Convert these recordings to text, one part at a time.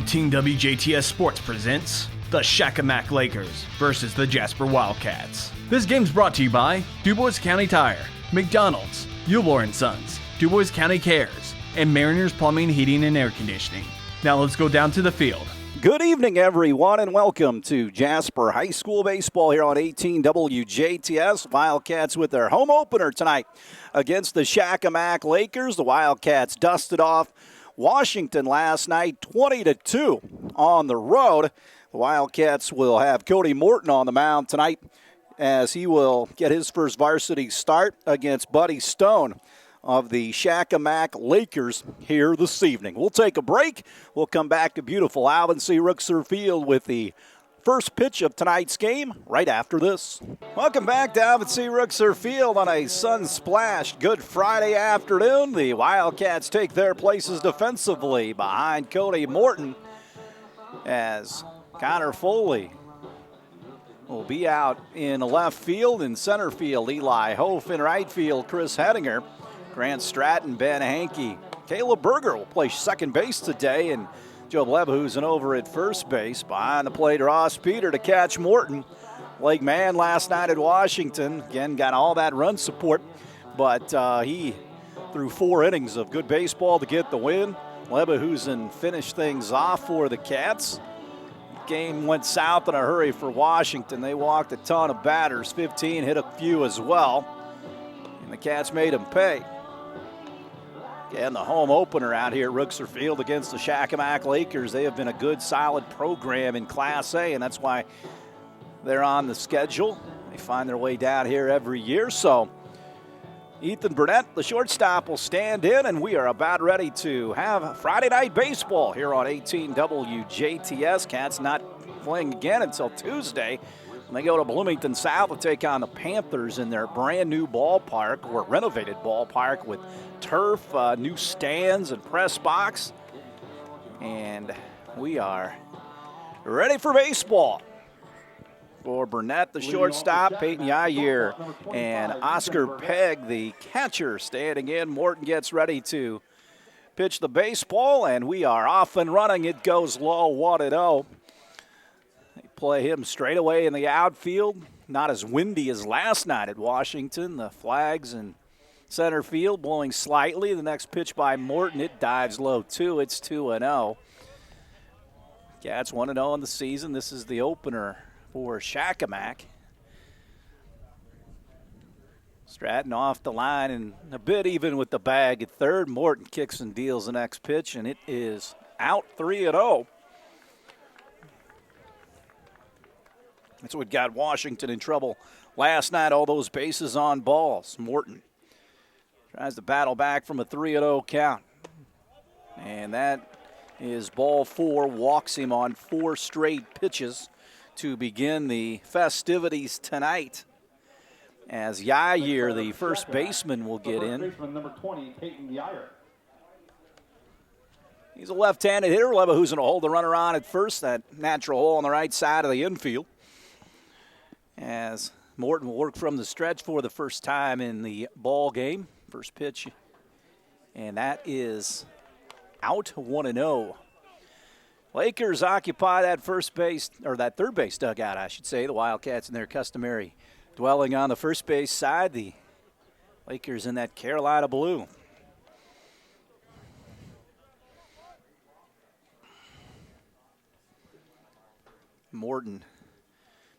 18 WJTS Sports presents the Shakamak Lakers versus the Jasper Wildcats. This game's brought to you by DuBois County Tire, McDonald's, Eulor & Sons, DuBois County Cares, and Mariners Plumbing, Heating, and Air Conditioning. Now let's go down to the field. Good evening, everyone, and welcome to Jasper High School Baseball here on 18 WJTS. Wildcats with their home opener tonight against the Shakamak Lakers. The Wildcats dusted off Washington last night 20-2 on the road. The Wildcats will have Cody Morton on the mound tonight as he will get his first varsity start against Buddy Stone of the Shakamak Lakers here this evening. We'll take a break. We'll come back to beautiful Alvin C. Rookser Field with the first pitch of tonight's game right after this. Welcome back to Alvin C. Rookser Field on a sun-splashed Good Friday afternoon. The Wildcats take their places defensively behind Cody Morton as Connor Foley will be out in left field. In center field, Eli Hof. In right field, Chris Hedinger. Grant Stratton, Ben Hankey. Caleb Berger will play second base today, and Joe Lebehusen over at first base. Behind the plate, Ross Peter to catch Morton. Blake Mann last night at Washington, again, got all that run support, but he threw 4 innings of good baseball to get the win. Lebehusen finished things off for the Cats. Game went south in a hurry for Washington. They walked a ton of batters, 15, hit a few as well, and the Cats made them pay. And the home opener out here at Rookser Field against the Shakamak Lakers. They have been a good, solid program in Class A, and that's why they're on the schedule. They find their way down here every year. So Ethan Burnett, the shortstop, will stand in, and we are about ready to have Friday night baseball here on 18 WJTS. Cats not playing again until Tuesday. And they go to Bloomington South to take on the Panthers in their brand new ballpark, or renovated ballpark, with turf, new stands, and press box. And we are ready for baseball. For Burnett, the shortstop, Peyton Yair, and Oscar Pegg, the catcher, standing in. Morton gets ready to pitch the baseball, and we are off and running. It goes low, 1-0. Play him straight away in the outfield. Not as windy as last night at Washington. The flags in center field blowing slightly. The next pitch by Morton, it dives low too. It's 2-0. Cats 1-0 in the season. This is the opener for Shakamak. Stratton off the line and a bit even with the bag at third. Morton kicks and deals the next pitch, and it is out, 3-0. That's what got Washington in trouble last night, all those bases on balls. Morton tries to battle back from a 3-0 count. And that is ball 4, walks him on 4 straight pitches to begin the festivities tonight. As Yair, the first baseman, will get in. Number 20, Peyton Yair. He's a left-handed hitter. Lebehusen will hold the runner on at first, that natural hole on the right side of the infield. As Morton will work from the stretch for the first time in the ball game. First pitch, and that is out, 1-0. Lakers occupy that first base, or that third base dugout, I should say. The Wildcats in their customary dwelling on the first base side. The Lakers in that Carolina blue. Morton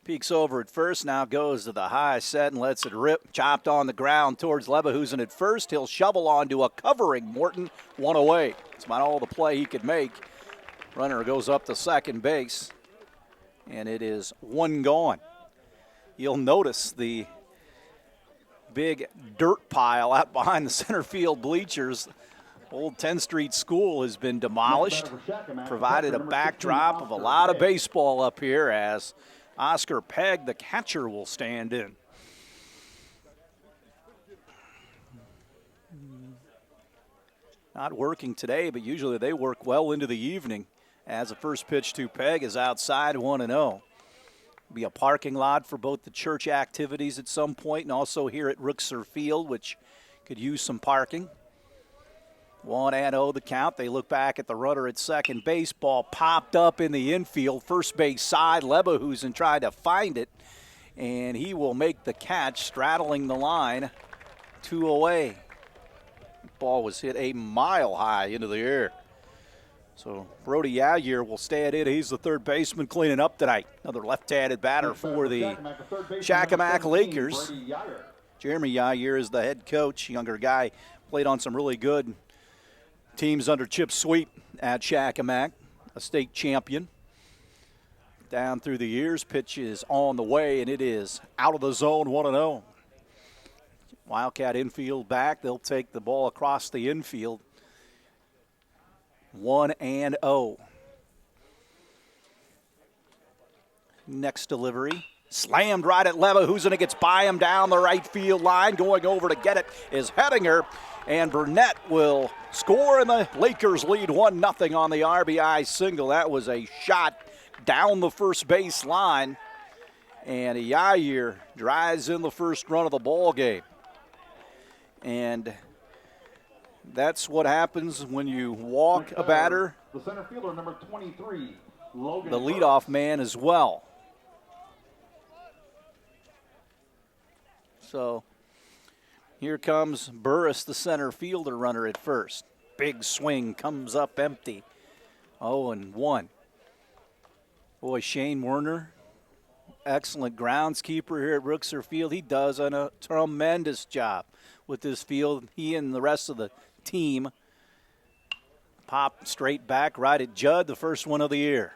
peeks over at first, now goes to the high set and lets it rip. Chopped on the ground towards Lebehusen at first. He'll shovel onto a covering Morton, 1 away. It's about all the play he could make. Runner goes up to second base, and it is 1 gone. You'll notice the big dirt pile out behind the center field bleachers. Old 10th Street School has been demolished, provided a backdrop of a lot of baseball up here as Oscar Pegg, the catcher, will stand in. Not working today, but usually they work well into the evening as the first pitch to Pegg is outside, 1-0. Be a parking lot for both the church activities at some point and also here at Rookser Field, which could use some parking. 1-0 the count. They look back at the runner at second base. Ball popped up in the infield. First base side. Leverhusen tried to find it, and he will make the catch, straddling the line. 2 away. Ball was hit a mile high into the air. So Brody Yair will stand in. He's the third baseman cleaning up tonight. Another left-handed batter for the Shakamak Lakers. Jeremy Yair is the head coach. Younger guy, played on some really good teams under Chip Sweet at Shakamak, a state champion. Down through the years, pitch is on the way, and it is out of the zone, 1-0. Wildcat infield back. They'll take the ball across the infield. 1-0. Next delivery. Slammed right at Leverhusen. It gets by him down the right field line. Going over to get it is Hettinger. And Burnett will score, and the Lakers lead 1-0 on the RBI single. That was a shot down the first base line. And Yair drives in the first run of the ball game. And that's what happens when you walk a batter. The center fielder, number 23, Logan. The leadoff man as well. So here comes Burris, the center fielder runner at first. Big swing, comes up empty. 0-1. Boy, Shane Werner, excellent groundskeeper here at Rooksor Field. He does a tremendous job with this field. He and the rest of the team pop straight back right at Judd, the first one of the year.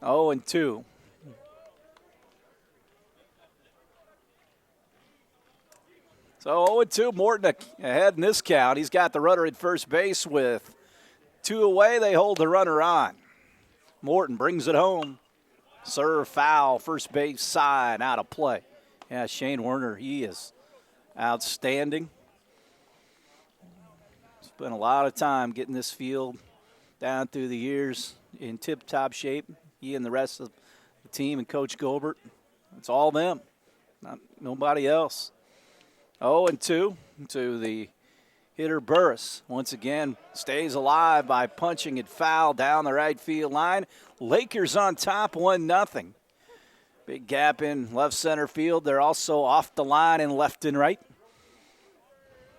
Oh, and 2. So 0-2, Morton ahead in this count. He's got the runner at first base with 2 away. They hold the runner on. Morton brings it home. Serve foul, first base side, out of play. Yeah, Shane Werner, he is outstanding. Spent a lot of time getting this field down through the years in tip-top shape. He and the rest of the team and Coach Gilbert, it's all them, nobody else. 0-2 to the hitter Burris. Once again, stays alive by punching it foul down the right field line. Lakers on top, 1-0. Big gap in left center field. They're also off the line in left and right.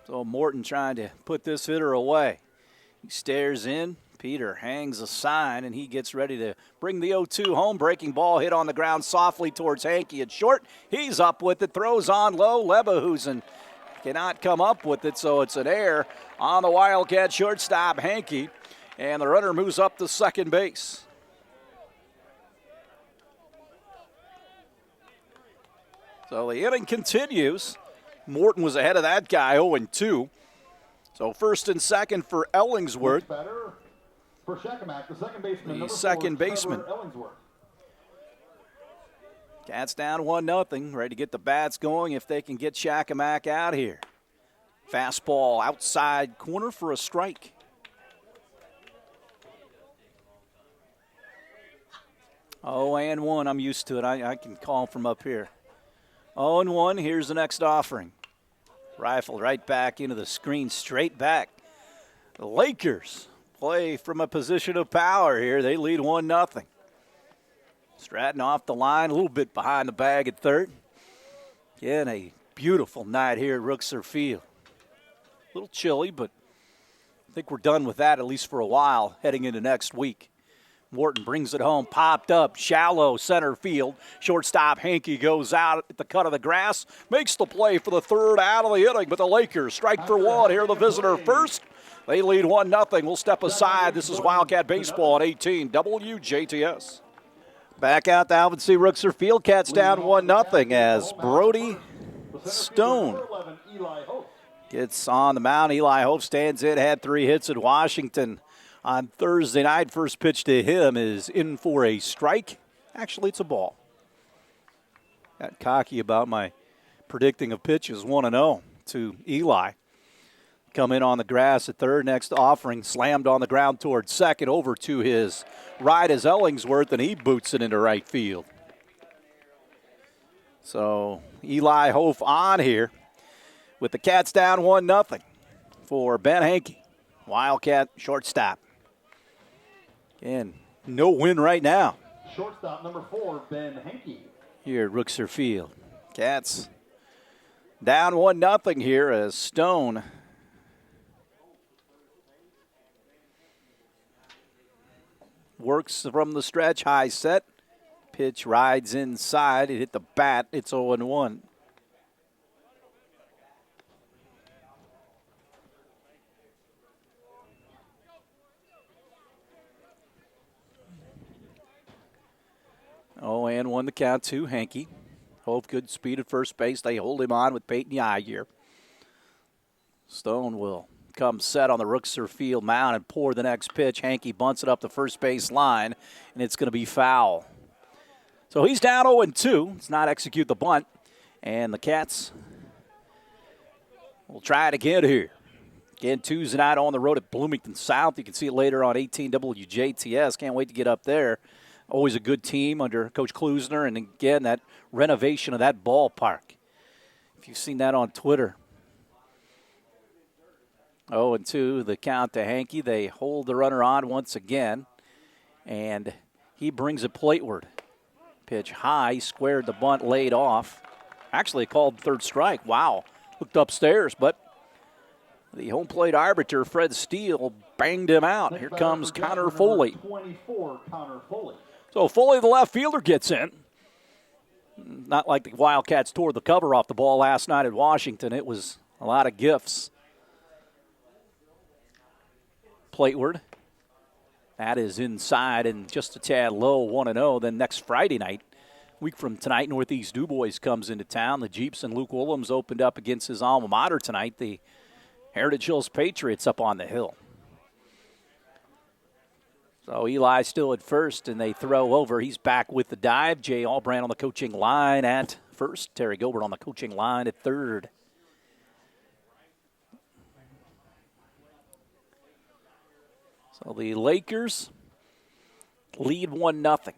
So Morton trying to put this hitter away. He stares in. Peter hangs a sign, and he gets ready to bring the 0-2 home. Breaking ball hit on the ground softly towards Hankey at short. He's up with it, throws on low. Leverhusen cannot come up with it, so it's an error on the Wildcat shortstop, Hankey. And the runner moves up to second base. So the inning continues. Morton was ahead of that guy, 0-2. So first and second for Ellingsworth. For Shakamak, the second baseman. The second baseman. Cats down 1-0. Ready to get the bats going if they can get Shakamak out here. Fastball outside corner for a strike. Oh, and 1. I'm used to it. I can call from up here. 0-1. Here's the next offering. Rifle right back into the screen, straight back. The Lakers play from a position of power here. They lead 1-0. Stratton off the line, a little bit behind the bag at third. Again, a beautiful night here at Rooksor Field. A little chilly, but I think we're done with that, at least for a while, heading into next week. Morton brings it home, popped up, shallow center field. Shortstop Hankey goes out at the cut of the grass, makes the play for the third out of the inning, but the Lakers strike for one here, the visitor first. They lead 1-0. We'll step aside. This is Wildcat Baseball at 18 WJTS. Back out to Alvin C. Rooksor Field. Cats down 1-0 as Brody Stone gets on the mound. Eli Hope stands in, had 3 hits at Washington on Thursday night. First pitch to him is in for a strike. Actually, it's a ball. Got cocky about my predicting of pitches. 1-0 to Eli. Come in on the grass at third. Next offering, slammed on the ground towards second. Over to his right is Ellingsworth, and he boots it into right field. So Eli Hof on here with the Cats down 1-0 for Ben Hankey, Wildcat shortstop. And no win right now. Shortstop number 4, Ben Hankey. Here at Rookser Field. Cats down 1-0 here as Stone works from the stretch, high set. Pitch rides inside. It hit the bat. It's 0-1. Oh, and 1 the count to Hankey. Hope good speed at first base. They hold him on with Peyton Yai here. Stone will come set on the Rookser Field mound and pour the next pitch. Hankey bunts it up the first base line, and it's going to be foul. So he's down 0-2. Does not execute the bunt. And the Cats will try it again here. Again, Tuesday night on the road at Bloomington South. You can see it later on 18 WJTS. Can't wait to get up there. Always a good team under Coach Klusner. And again, that renovation of that ballpark. If you've seen that on Twitter. 0-2, the count to Hankey. They hold the runner on once again. And he brings it plateward. Pitch high, squared the bunt, laid off. Actually called third strike. Wow. Looked upstairs, but the home plate arbiter, Fred Steele, banged him out. Here comes Connor Foley. 24, Connor Foley. So Foley, the left fielder, gets in. Not like the Wildcats tore the cover off the ball last night at Washington. It was a lot of gifts. Plateward. That is inside and just a tad low, 1-0. Then next Friday night, week from tonight, Northeast DuBois comes into town. The Jeeps and Luke Willems opened up against his alma mater tonight, the Heritage Hills Patriots up on the hill. So Eli still at first, and they throw over. He's back with the dive. Jay Albrand on the coaching line at first. Terry Gilbert on the coaching line at third. So the Lakers lead 1-0.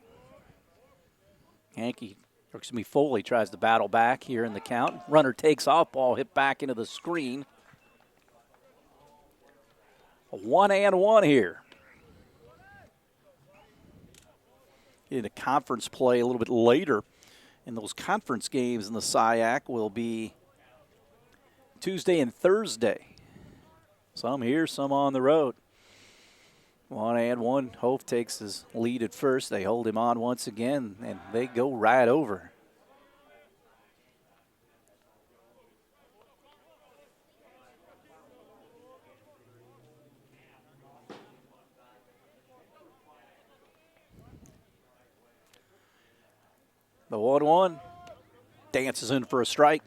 Foley tries to battle back here in the count. Runner takes off, ball hit back into the screen. 1-1 here. In a conference play a little bit later. And those conference games in the SIAC will be Tuesday and Thursday. Some here, some on the road. 1-1. Hope takes his lead at first. They hold him on once again, and they go right over. The 1-1 dances in for a strike.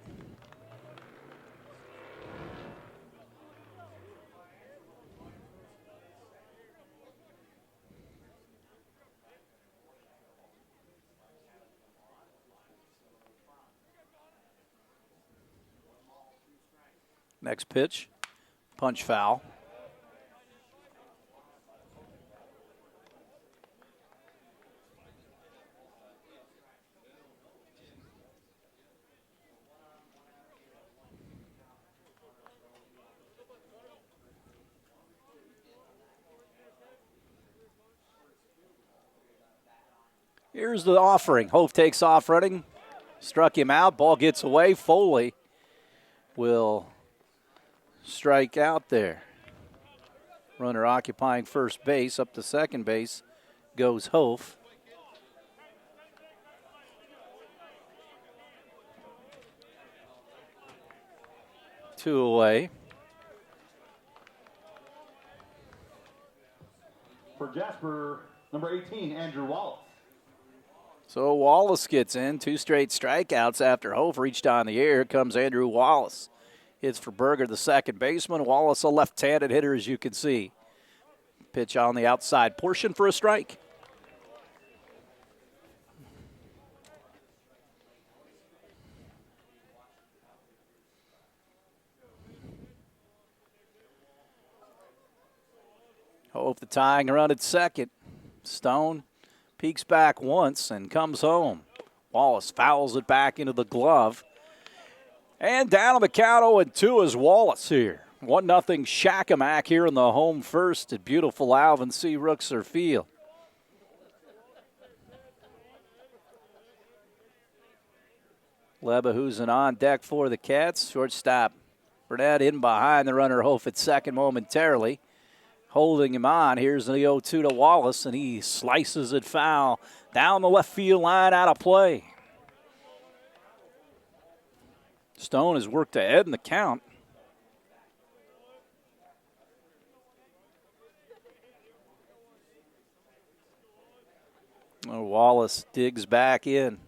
Next pitch, punch foul. Here's the offering. Hope takes off running. Struck him out. Ball gets away. Foley will strike out there. Runner occupying first base. Up to second base goes Hof. Two away. For Jasper, number 18, Andrew Wallace. So Wallace gets in. 2 straight strikeouts after Hof reached on the air. Here comes Andrew Wallace. Hits for Berger, the second baseman. Wallace, a left-handed hitter, as you can see. Pitch on the outside portion for a strike. Hope the tying run at second. Stone peeks back once and comes home. Wallace fouls it back into the glove. And down on the count 0-2 is Wallace here. 1-0 Shakamak here in the home first at beautiful Alvin C. Rookser Field. Lebehusen on deck for the Cats. Shortstop Burnett in behind the runner Hof at second momentarily. Holding him on. Here's the 0-2 to Wallace, and he slices it foul down the left field line, out of play. Stone has worked ahead in the count. Wallace digs back in.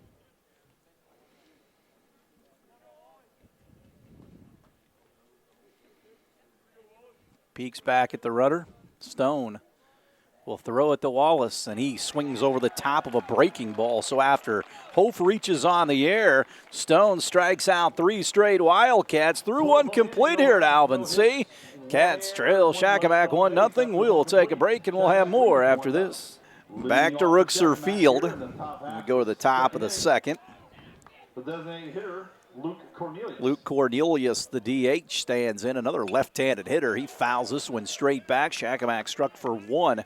Peeks back at the runner. Stone will throw it to Wallace, and he swings over the top of a breaking ball. So after Hof reaches on the air, Stone strikes out 3 straight Wildcats. Through one complete here at Alvin C. Cats trail Shakamak 1-0. We'll take a break, and we'll have more after this. Back to Rookser Field. We go to the top of the second. The designated hitter, Luke Cornelius, the DH, stands in. Another left-handed hitter. He fouls this one straight back. Shakamak struck for 1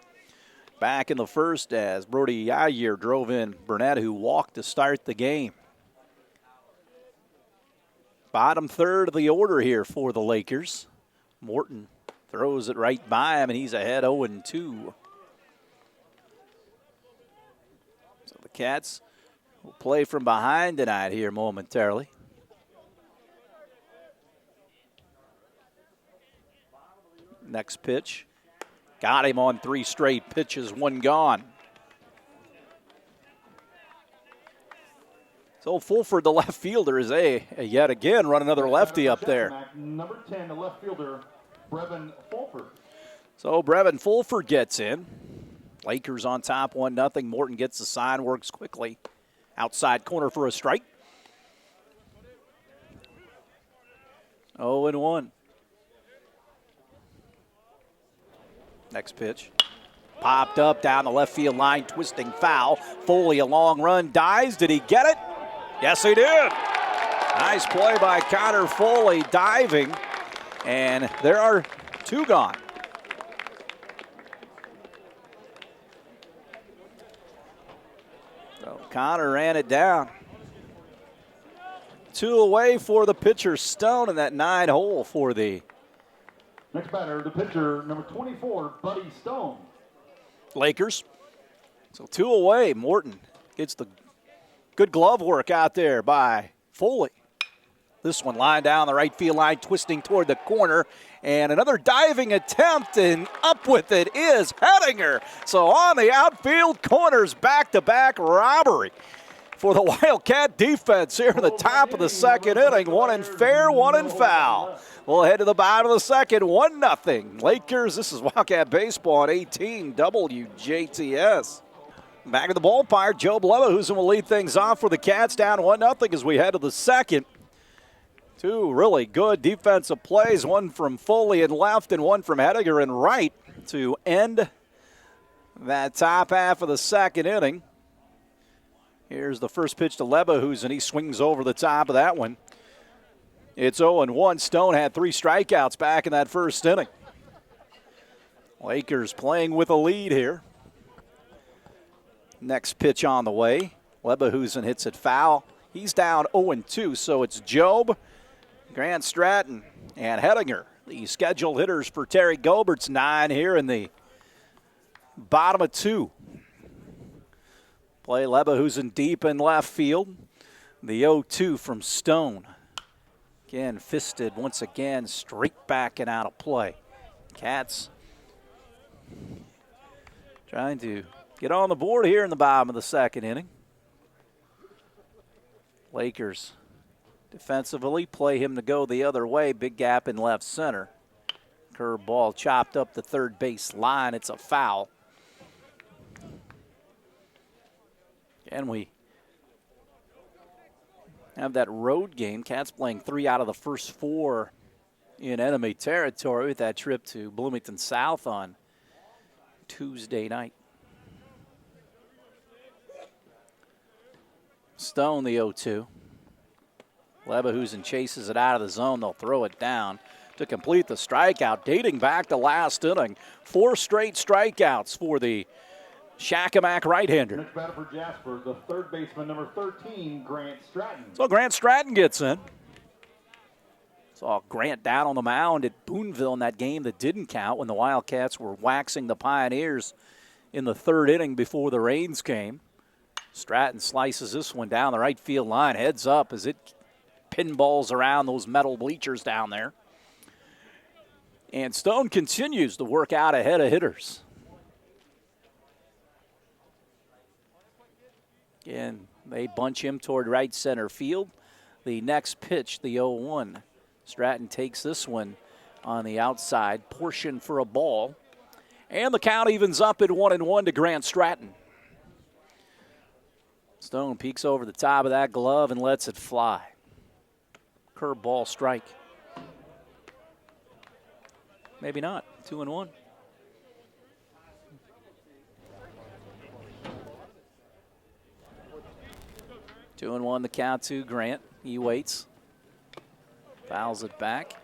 back in the first as Brody Yair drove in Burnett, who walked to start the game. Bottom third of the order here for the Lakers. Morton throws it right by him, and he's ahead 0-2. So the Cats will play from behind tonight here momentarily. Next pitch. Got him on 3 straight pitches, 1 gone. So Fulford, the left fielder, is yet again run another lefty up there. Number 10, the left fielder, Brevin Fulford. So Brevin Fulford gets in. Lakers on top 1-0. Morton gets the sign, works quickly. Outside corner for a strike. 0-1. Next pitch. Popped up down the left field line, twisting foul. Foley, a long run, dives. Did he get it? Yes, he did. Nice play by Connor Foley, diving. And there are 2 gone. So Connor ran it down. 2 away for the pitcher, Stone, in that 9 hole for the next batter, the pitcher, number 24, Buddy Stone. Lakers. So 2 away. Morton gets the good glove work out there by Foley. This one lined down the right field line, twisting toward the corner. And another diving attempt, and up with it is Hettinger. So on the outfield corners, back-to-back robbery for the Wildcat defense here in the top of the second inning. 1 in fair, 1 in foul. We'll head to the bottom of the second, 1-0. Lakers, this is Wildcat Baseball on 18 WJTS. Back at the ballpark, Joe Lebehusen will lead things off for the Cats, down 1-0 as we head to the second. 2 really good defensive plays, one from Foley in left and one from Hettinger in right to end that top half of the second inning. Here's the first pitch to Lebehusen. He swings over the top of that one. It's 0-1. Stone had 3 strikeouts back in that first inning. Lakers playing with a lead here. Next pitch on the way. Lebehusen hits it foul. He's down 0-2, so it's Job, Grant Stratton, and Hettinger, the scheduled hitters for Terry Gobert's 9 here in the bottom of 2. Play Lebehusen deep in left field. The 0-2 from Stone. Again, fisted once again, straight back and out of play. Cats trying to get on the board here in the bottom of the second inning. Lakers defensively play him to go the other way. Big gap in left center. Curve ball chopped up the third base line. It's a foul. And we have that road game. Cats playing 3 out of the first 4 in enemy territory with that trip to Bloomington South on Tuesday night. Stone, the 0-2. Leverhusen chases it out of the zone. They'll throw it down to complete the strikeout, dating back to last inning. 4 straight strikeouts for the Shakamak right-hander. Next batter for Jasper, the third baseman, number 13, Grant Stratton. So Grant Stratton gets in. Saw Grant down on the mound at Boonville in that game that didn't count when the Wildcats were waxing the Pioneers in the 3rd inning before the rains came. Stratton slices this one down the right field line, heads up as it pinballs around those metal bleachers down there. And Stone continues to work out ahead of hitters. Again, they bunch him toward right center field. The next pitch, the 0-1. Stratton takes this one on the outside portion for a ball. And the count evens up at 1-1 to Grant Stratton. Stone peeks over the top of that glove and lets it fly. Curveball strike. Maybe not. 2-1. Two and one, the count to Grant. He waits. Fouls it back.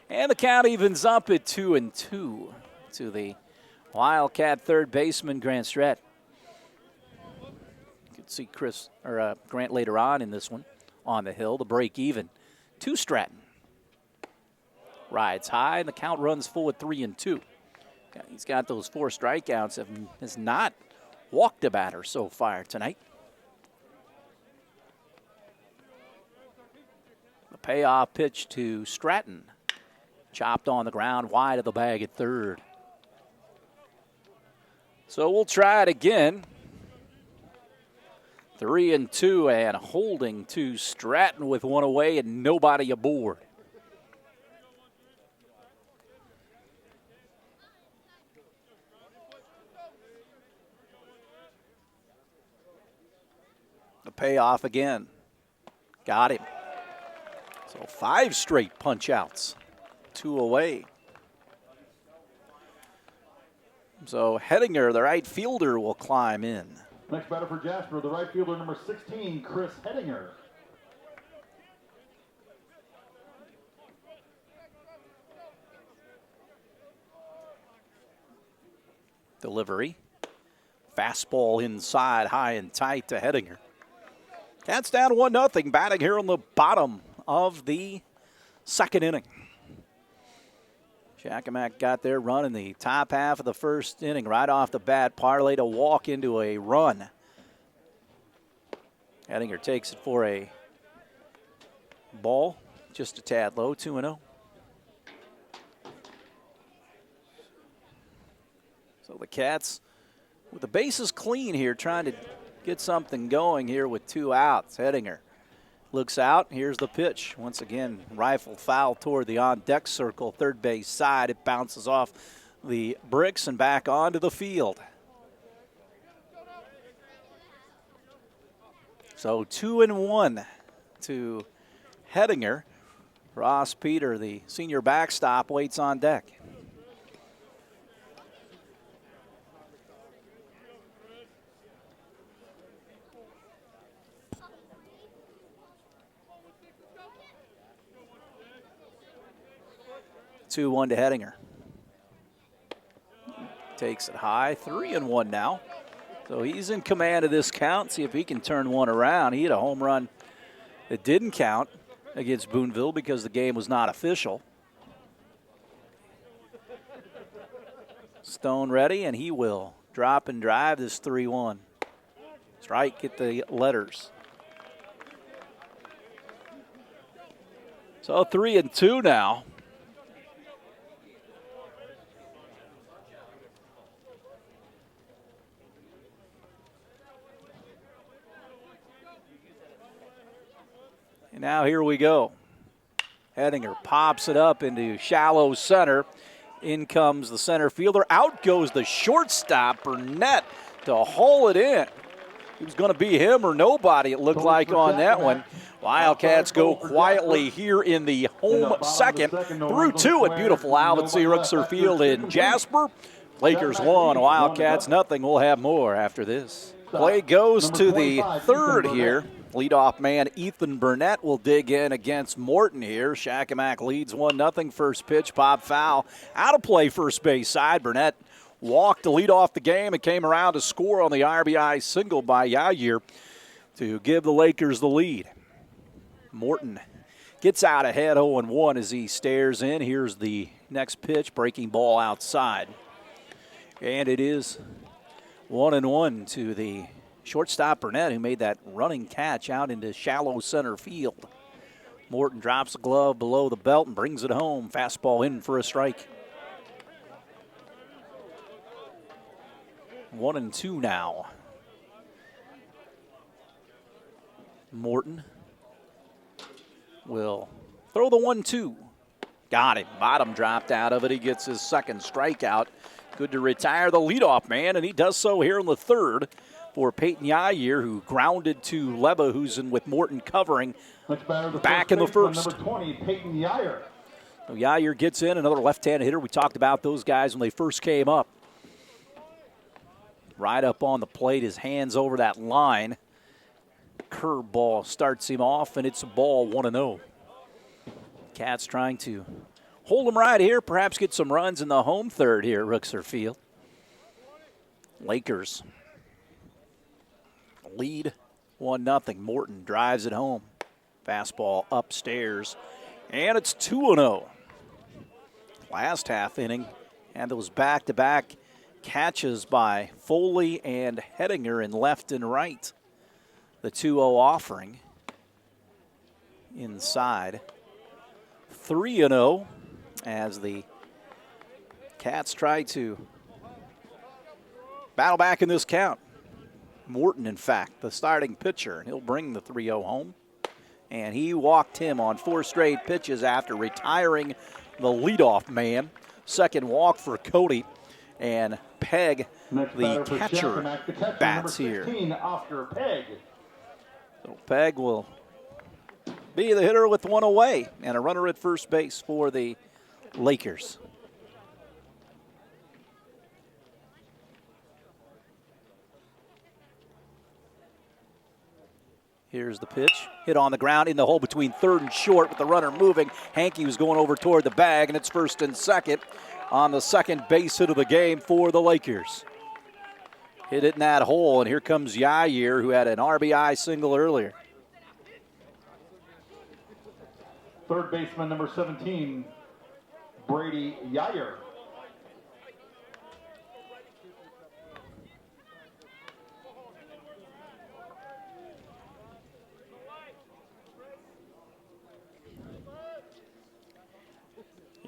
And the count evens up at 2-2 to the Wildcat third baseman, Grant Stratton. You can see Grant later on in this one on the hill, the break even to Stratton. Rides high, and the count runs full at 3-2. He's got those 4 strikeouts, has not walked a batter so far tonight. The payoff pitch to Stratton. Chopped on the ground, wide of the bag at 3rd. So we'll try it again. 3-2 and holding to Stratton with 1 away and nobody aboard. The payoff again. Got him. So 5 straight punch outs. 2 away. So Hettinger, the right fielder, will climb in. Next batter for Jasper, the right fielder, number 16, Chris Hettinger. Delivery. Fastball inside, high and tight to Hettinger. Cats down 1-0, batting here on the bottom of the 2nd inning. Shakamak got their run in the top half of the 1st inning. Right off the bat, parlayed a walk into a run. Hettinger takes it for a ball, just a tad low, 2-0. So the Cats, with the bases clean here, trying to get something going here with 2 outs. Hettinger looks out. Here's the pitch. Once again, rifle foul toward the on-deck circle, 3rd base side. It bounces off the bricks and back onto the field. So 2-1 to Hettinger. Ross Peter, the senior backstop, waits on deck. Two 2-1 to Hettinger. Takes it high, 3-1 now. So he's in command of this count. See if he can turn one around. He had a home run that didn't count against Boonville because the game was not official. Stone ready, and he will drop and drive this 3-1. Strike, get the letters. So 3-2 now. And now here we go. Hettinger pops it up into shallow center. In comes the center fielder. Out goes the shortstop, Burnett, to haul it in. It was going to be him or nobody, it looked like, on that one. Wildcats go quietly here in the home second. Through 2 at beautiful Albert C. Ruxer Field in Jasper. Lakers 1, Wildcats nothing. We'll have more after this. Play goes to the 3rd here Leadoff man Ethan Burnett will dig in against Morton here. Shakamak leads 1-0. First pitch, pop foul. Out of play first base side. Burnett walked to lead off the game and came around to score on the RBI single by Yair to give the Lakers the lead. Morton gets out ahead 0-1 as he stares in. Here's the next pitch, breaking ball outside. And it is 1-1 to the shortstop Burnett, who made that running catch out into shallow center field. Morton drops the glove below the belt and brings it home. Fastball in for a strike. 1-2 now. Morton will throw the 1-2. Got him. Bottom dropped out of it. He gets his second strikeout. Good to retire the leadoff man, and he does so here in the third for Peyton Yair, who grounded to Leba, who's in with Morton covering back in the first. Number 20, Peyton Yair. So Yair gets in, another left-handed hitter. We talked about those guys when they first came up. Right up on the plate, his hands over that line. Curveball starts him off, and it's a ball, 1-0. Cats trying to hold him right here, perhaps get some runs in the home third here at Gutgsell Field. Lakers lead 1-0. Morton drives it home. Fastball upstairs, and it's 2-0. Last half inning, and those back-to-back catches by Foley and Hettinger in left and right. The 2-0 offering inside. 3-0 as the Cats try to battle back in this count. Morton, in fact, the starting pitcher, and he'll bring the 3-0 home. And he walked him on 4 straight pitches after retiring the leadoff man. Second walk for Cody, and Pegg, the catcher, bats here. Oscar Pegg. So Pegg will be the hitter with one away, and a runner at first base for the Lakers. Here's the pitch. Hit on the ground in the hole between third and short with the runner moving. Hankey was going over toward the bag, and it's first and second on the second base hit of the game for the Lakers. Hit it in that hole, and here comes Yair, who had an RBI single earlier. Third baseman, number 17, Brady Yair.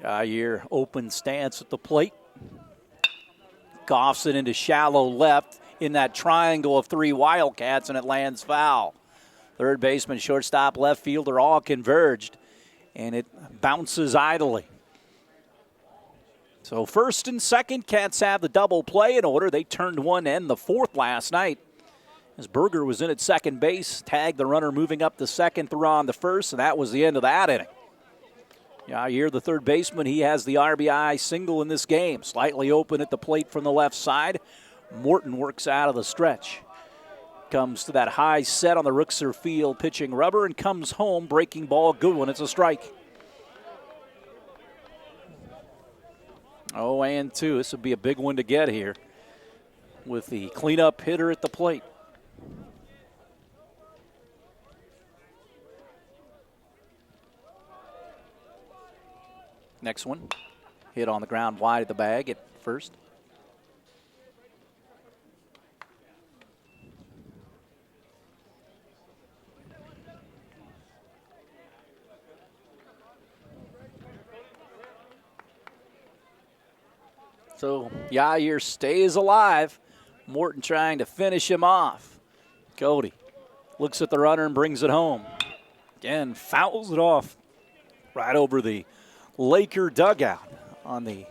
Yair open stance at the plate. Coughs it into shallow left in that triangle of 3 Wildcats, and it lands foul. Third baseman, shortstop, left fielder all converged, and it bounces idly. So first and second, Cats have the double play in order. They turned one and the fourth last night as Berger was in at second base, tagged the runner moving up to second, threw on the first, and that was the end of that inning. Yair, the third baseman, he has the RBI single in this game. Slightly open at the plate from the left side. Morton works out of the stretch. Comes to that high set on the Gutgsell Field pitching rubber and comes home. Breaking ball, good one. It's a strike. 0-2. This would be a big one to get here with the cleanup hitter at the plate. Next one, hit on the ground wide of the bag at first. So Yair stays alive. Morton trying to finish him off. Cody looks at the runner and brings it home. Again, fouls it off right over the Laker dugout on the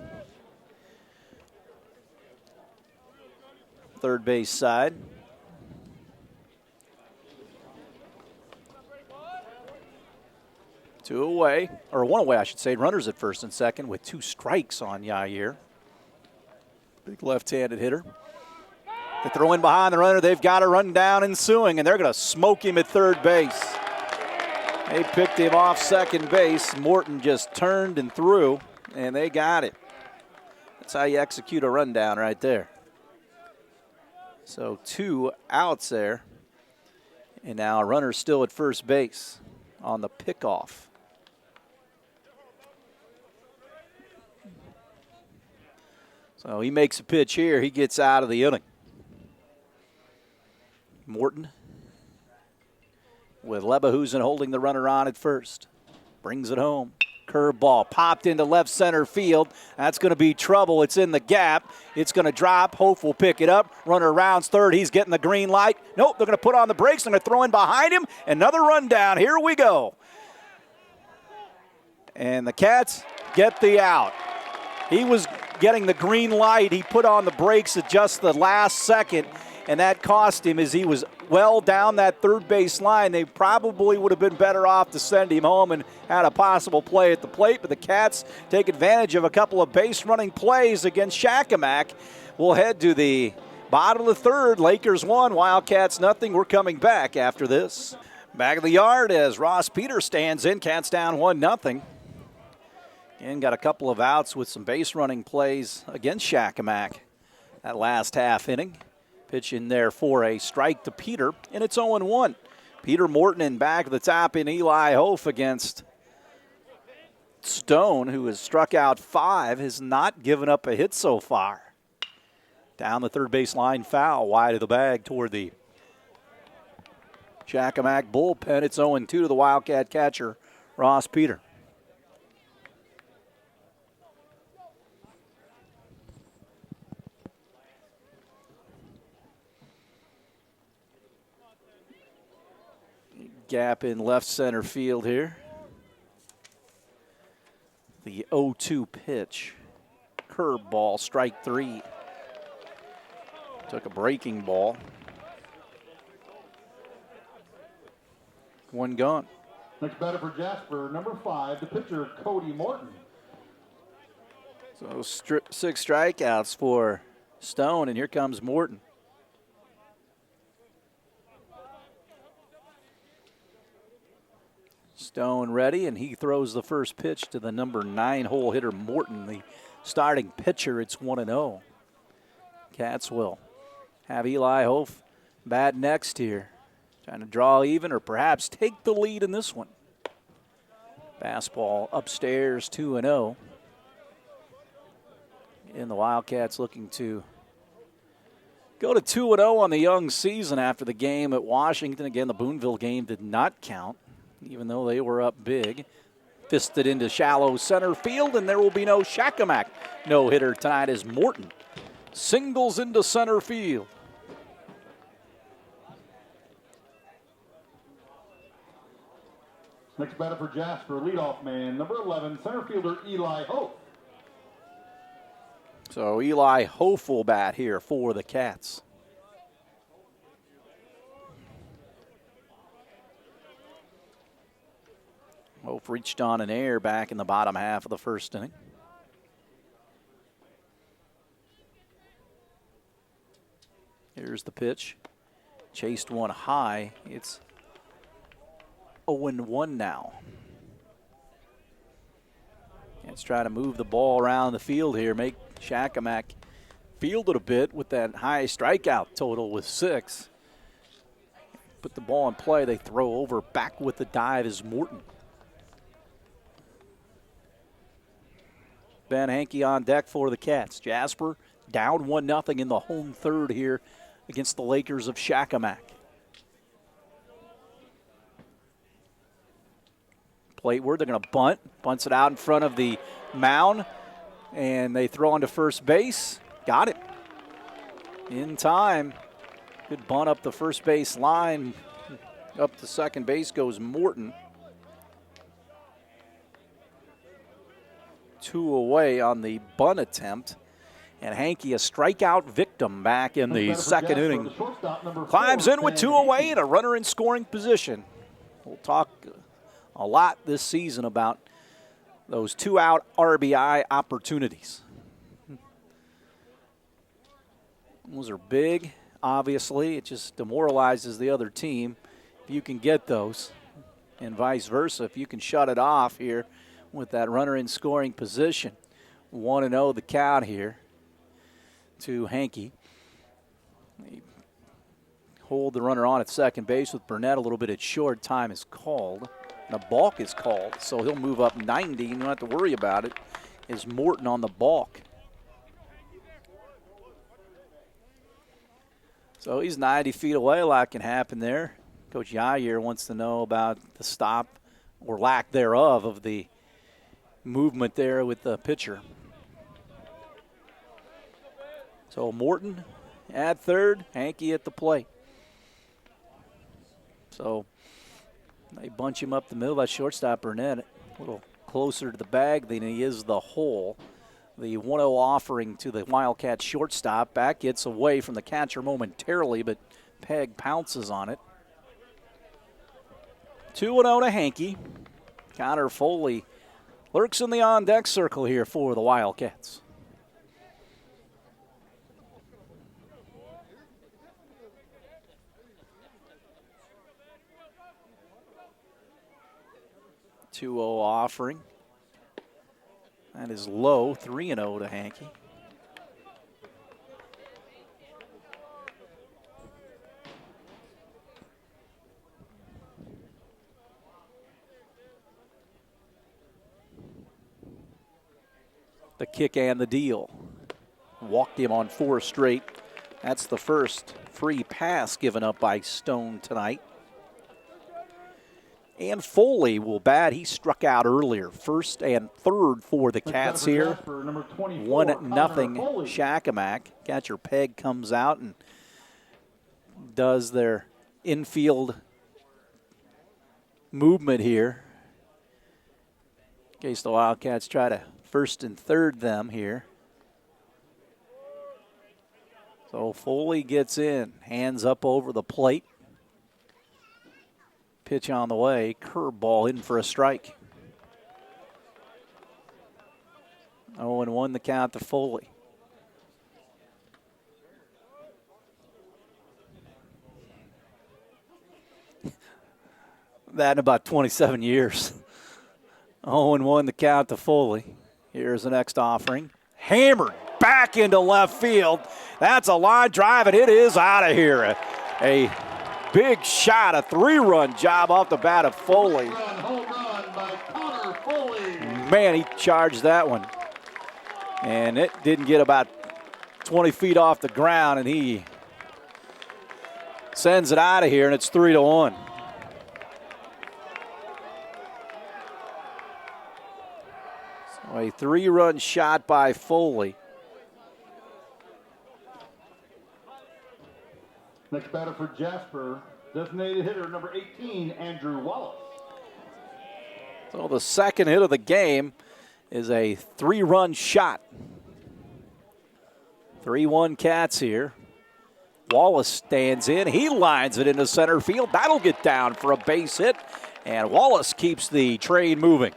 third base side. Two away, or one away, I should say. Runners at first and second with 2 strikes on Yair. Big left-handed hitter. They throw in behind the runner. They've got to run down ensuing, and they're going to smoke him at third base. They picked him off second base. Morton just turned and threw, and they got it. That's how you execute a rundown right there. So 2 outs there. And now a runner still at first base on the pickoff. So he makes a pitch here. He gets out of the inning. Morton with Lebehusen holding the runner on at first. Brings it home. Curveball popped into left center field. That's going to be trouble. It's in the gap. It's going to drop. Hope will pick it up. Runner rounds third. He's getting the green light. Nope, they're going to put on the brakes. They're going to throw in behind him. Another rundown. Here we go. And the Cats get the out. He was getting the green light. He put on the brakes at just the last second, and that cost him as he was well down that third base line. They probably would have been better off to send him home and had a possible play at the plate, but the Cats take advantage of a couple of base running plays against Shakamak. We'll head to the bottom of the third. Lakers 1, Wildcats nothing. We're coming back after this. Back of the yard as Ross Peter stands in. Cats down 1-0. And got a couple of outs with some base running plays against Shakamak that last half inning. Pitch in there for a strike to Peter, and it's 0-1. Peter Morton in back of the top in Eli Hof against Stone, who has struck out 5, has not given up a hit so far. Down the third base line, foul, wide of the bag toward the Shakamak bullpen. It's 0-2 to the Wildcat catcher, Ross Peter. Gap in left center field here. The 0-2 pitch. Curveball, strike 3. Took a breaking ball. 1 gone. Next batter for Jasper, number 5, the pitcher, Cody Morton. So 6 strikeouts for Stone, and here comes Morton. Stone ready, and he throws the first pitch to the number 9 hole hitter, Morton, the starting pitcher. It's 1-0. Cats will have Eli Hof bat next here. Trying to draw even or perhaps take the lead in this one. Fastball upstairs, 2-0. And the Wildcats looking to go to 2-0 on the young season after the game at Washington. Again, the Boonville game did not count, even though they were up big. Fisted into shallow center field, and there will be no Shakamak no-hitter tonight as Morton singles into center field. Next batter for Jasper, leadoff man, number 11, center fielder Eli Hof. So Eli Hof will bat here for the Cats. Hof reached on an error back in the bottom half of the first inning. Here's the pitch. Chased one high. It's 0-1 now. Let's try to move the ball around the field here, make Shakamak field it a bit with that high strikeout total with 6. Put the ball in play. They throw over. Back with the dive is Morton. Ben Hankey on deck for the Cats. Jasper down 1-0 in the home third here against the Lakers of Shakamak. Plateward, they're going to bunt. Bunts it out in front of the mound, and they throw onto first base. Got it. In time. Good bunt up the first base line. Up to second base goes Morton. 2 away on the bunt attempt. And Hankey, a strikeout victim back in the second inning. Climbs in with 2 away and a runner in scoring position. We'll talk a lot this season about those 2-out RBI opportunities. Those are big obviously. It just demoralizes the other team if you can get those, and vice versa if you can shut it off here with that runner in scoring position. 1-0 the count here to Hankey. They hold the runner on at second base with Burnett. A little bit at short. Time is called. And a balk is called, so he'll move up 90. You don't have to worry about it. Is Morton on the balk? So he's 90 feet away. A lot can happen there. Coach Yair wants to know about the stop or lack thereof of the movement there with the pitcher. So Morton at third, Hankey at the plate. So they bunch him up the middle. That shortstop Burnett a little closer to the bag than he is the hole. The 1-0 offering to the Wildcats shortstop. Back gets away from the catcher momentarily, but Pegg pounces on it. 2-0 to Hankey. Connor Foley lurks in the on-deck circle here for the Wildcats. Offering. That is low, 3-0 to Hankey. The kick and the deal. Walked him on 4 straight. That's the first free pass given up by Stone tonight. And Foley will bat. He struck out earlier. First and third for the Cats here. 1-0 Shakamak. Catcher Pegg comes out and does their infield movement here. In case the Wildcats try to first and third them here. So Foley gets in. Hands up over the plate. Pitch on the way, curveball in for a strike. 0-1 the count to Foley. That in about 27 years. 0-1 the count to Foley. Here's the next offering. Hammered back into left field. That's a line drive, and it is out of here. A big shot, a 3-run job off the bat of Foley. Home run by Connor Foley. Man, he charged that one. And it didn't get about 20 feet off the ground, and he sends it out of here, and it's 3-1. So a 3-run shot by Foley. Next batter for Jasper, designated hitter number 18, Andrew Wallace. So the second hit of the game is a 3-run shot. 3-1 Cats here. Wallace stands in. He lines it into center field. That'll get down for a base hit. And Wallace keeps the train moving.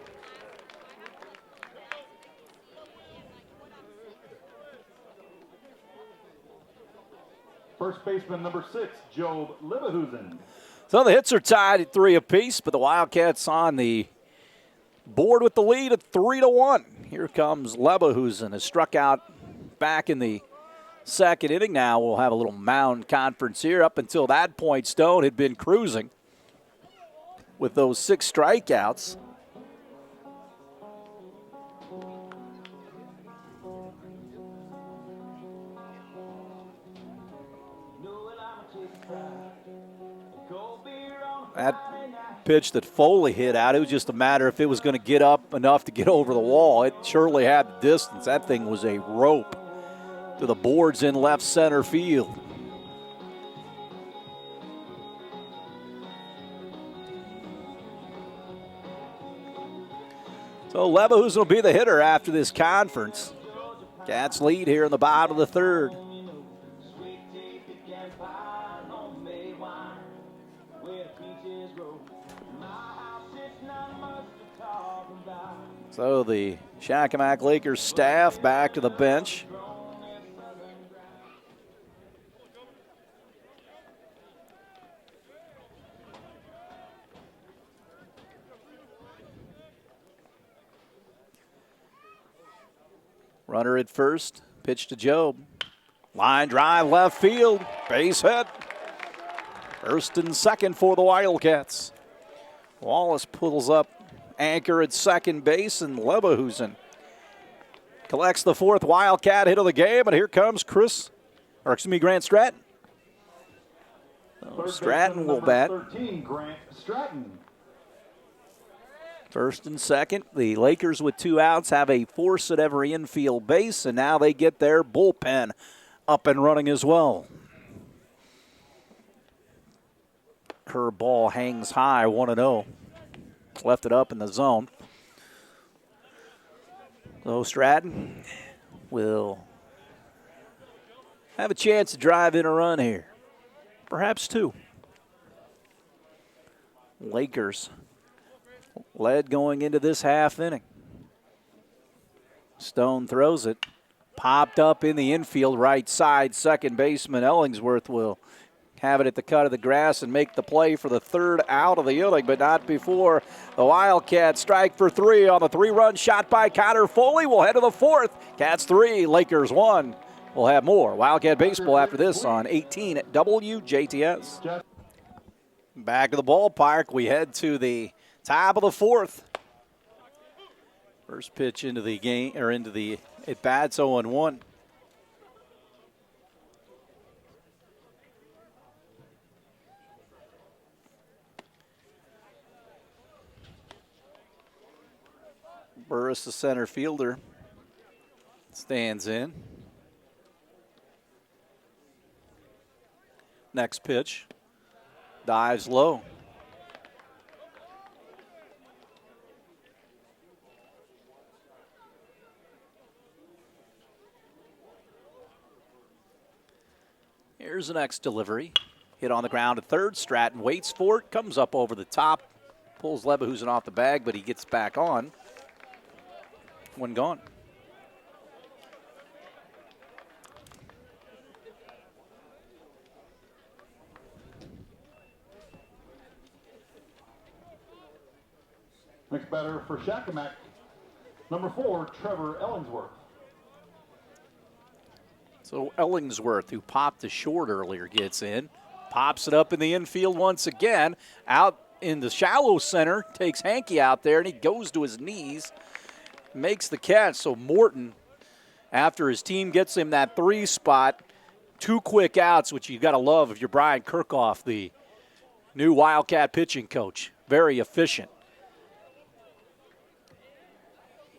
First baseman number 6, Job Leverhusen. So the hits are tied at 3 apiece, but the Wildcats on the board with the lead at 3-1. Here comes Leverhusen, has struck out back in the second inning. Now we'll have a little mound conference here. Up until that point, Stone had been cruising with those 6 strikeouts. That pitch that Foley hit out, it was just a matter if it was going to get up enough to get over the wall. It surely had the distance. That thing was a rope to the boards in left center field. So Leverhusen will be the hitter after this conference. Cats lead here in the bottom of the third. So the Shakamak Lakers staff back to the bench. Runner at first, pitch to Job. Line drive left field, base hit. First and second for the Wildcats. Wallace pulls up anchor at second base, and Leverhusen collects the fourth Wildcat hit of the game, and here comes Grant Stratton. Stratton will bat. 13, Grant Stratton. First and second, the Lakers with 2 outs have a force at every infield base, and now they get their bullpen up and running as well. Curveball hangs high, 1-0. Left it up in the zone. So Stratton will have a chance to drive in a run here. Perhaps 2. Lakers led going into this half inning. Stone throws it. Popped up in the infield right side. Second baseman Ellingsworth will have it at the cut of the grass and make the play for the third out of the inning, but not before the Wildcats strike for 3 on the 3-run shot by Connor Foley. We'll head to the fourth. Cats 3, Lakers 1. We'll have more Wildcat baseball after this on 18 at WJTS. Back to the ballpark. We head to the top of the fourth. First pitch into the game, or into the at-bats, 0-1. Burris, the center fielder, stands in. Next pitch, dives low. Here's the next delivery. Hit on the ground at third. Stratton waits for it, comes up over the top, pulls Leverhusen off the bag, but he gets back on. One gone. Next batter for Shakamak, number 4, Trevor Ellingsworth. So Ellingsworth, who popped the short earlier, gets in. Pops it up in the infield once again. Out in the shallow center, takes Hankey out there, and he goes to his knees. Makes the catch. So Morton, after his team gets him that 3 spot, 2 quick outs, which you got to love if you're Brian Kirchhoff, the new Wildcat pitching coach. Very efficient.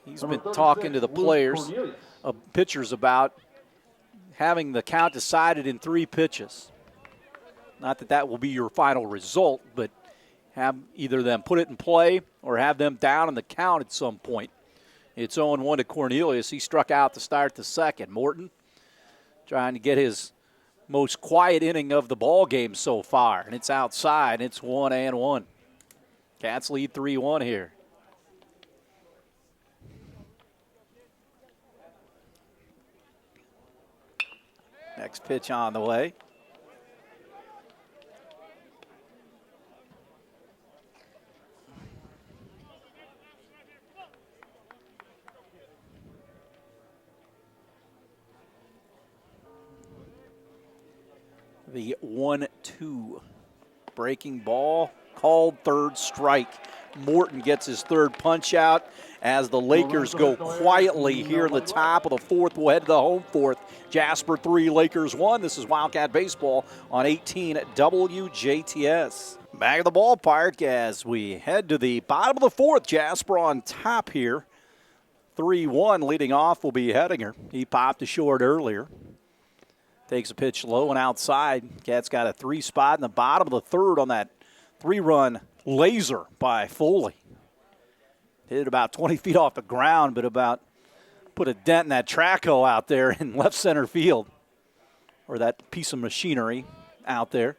He's been talking to the players, pitchers, about having the count decided in 3 pitches. Not that that will be your final result, but have either them put it in play or have them down in the count at some point. It's 0-1 to Cornelius. He struck out to start the second. Morton trying to get his most quiet inning of the ball game so far, and it's outside. It's 1-1. Cats lead 3-1 here. Next pitch on the way. The 1-2 breaking ball, called third strike. Morton gets his third punch out as the Lakers go quietly here in the top of the fourth. We'll head to the home fourth. Jasper 3, Lakers 1. This is Wildcat Baseball on 18 at WJTS. Back at the ballpark as we head to the bottom of the fourth. Jasper on top here. 3-1 leading off will be Hedinger. He popped a short earlier. Takes a pitch low and outside. Cats got a 3 spot in the bottom of the third on that 3-run laser by Foley. Hit it about 20 feet off the ground, but about put a dent in that track hole out there in left center field, or that piece of machinery out there.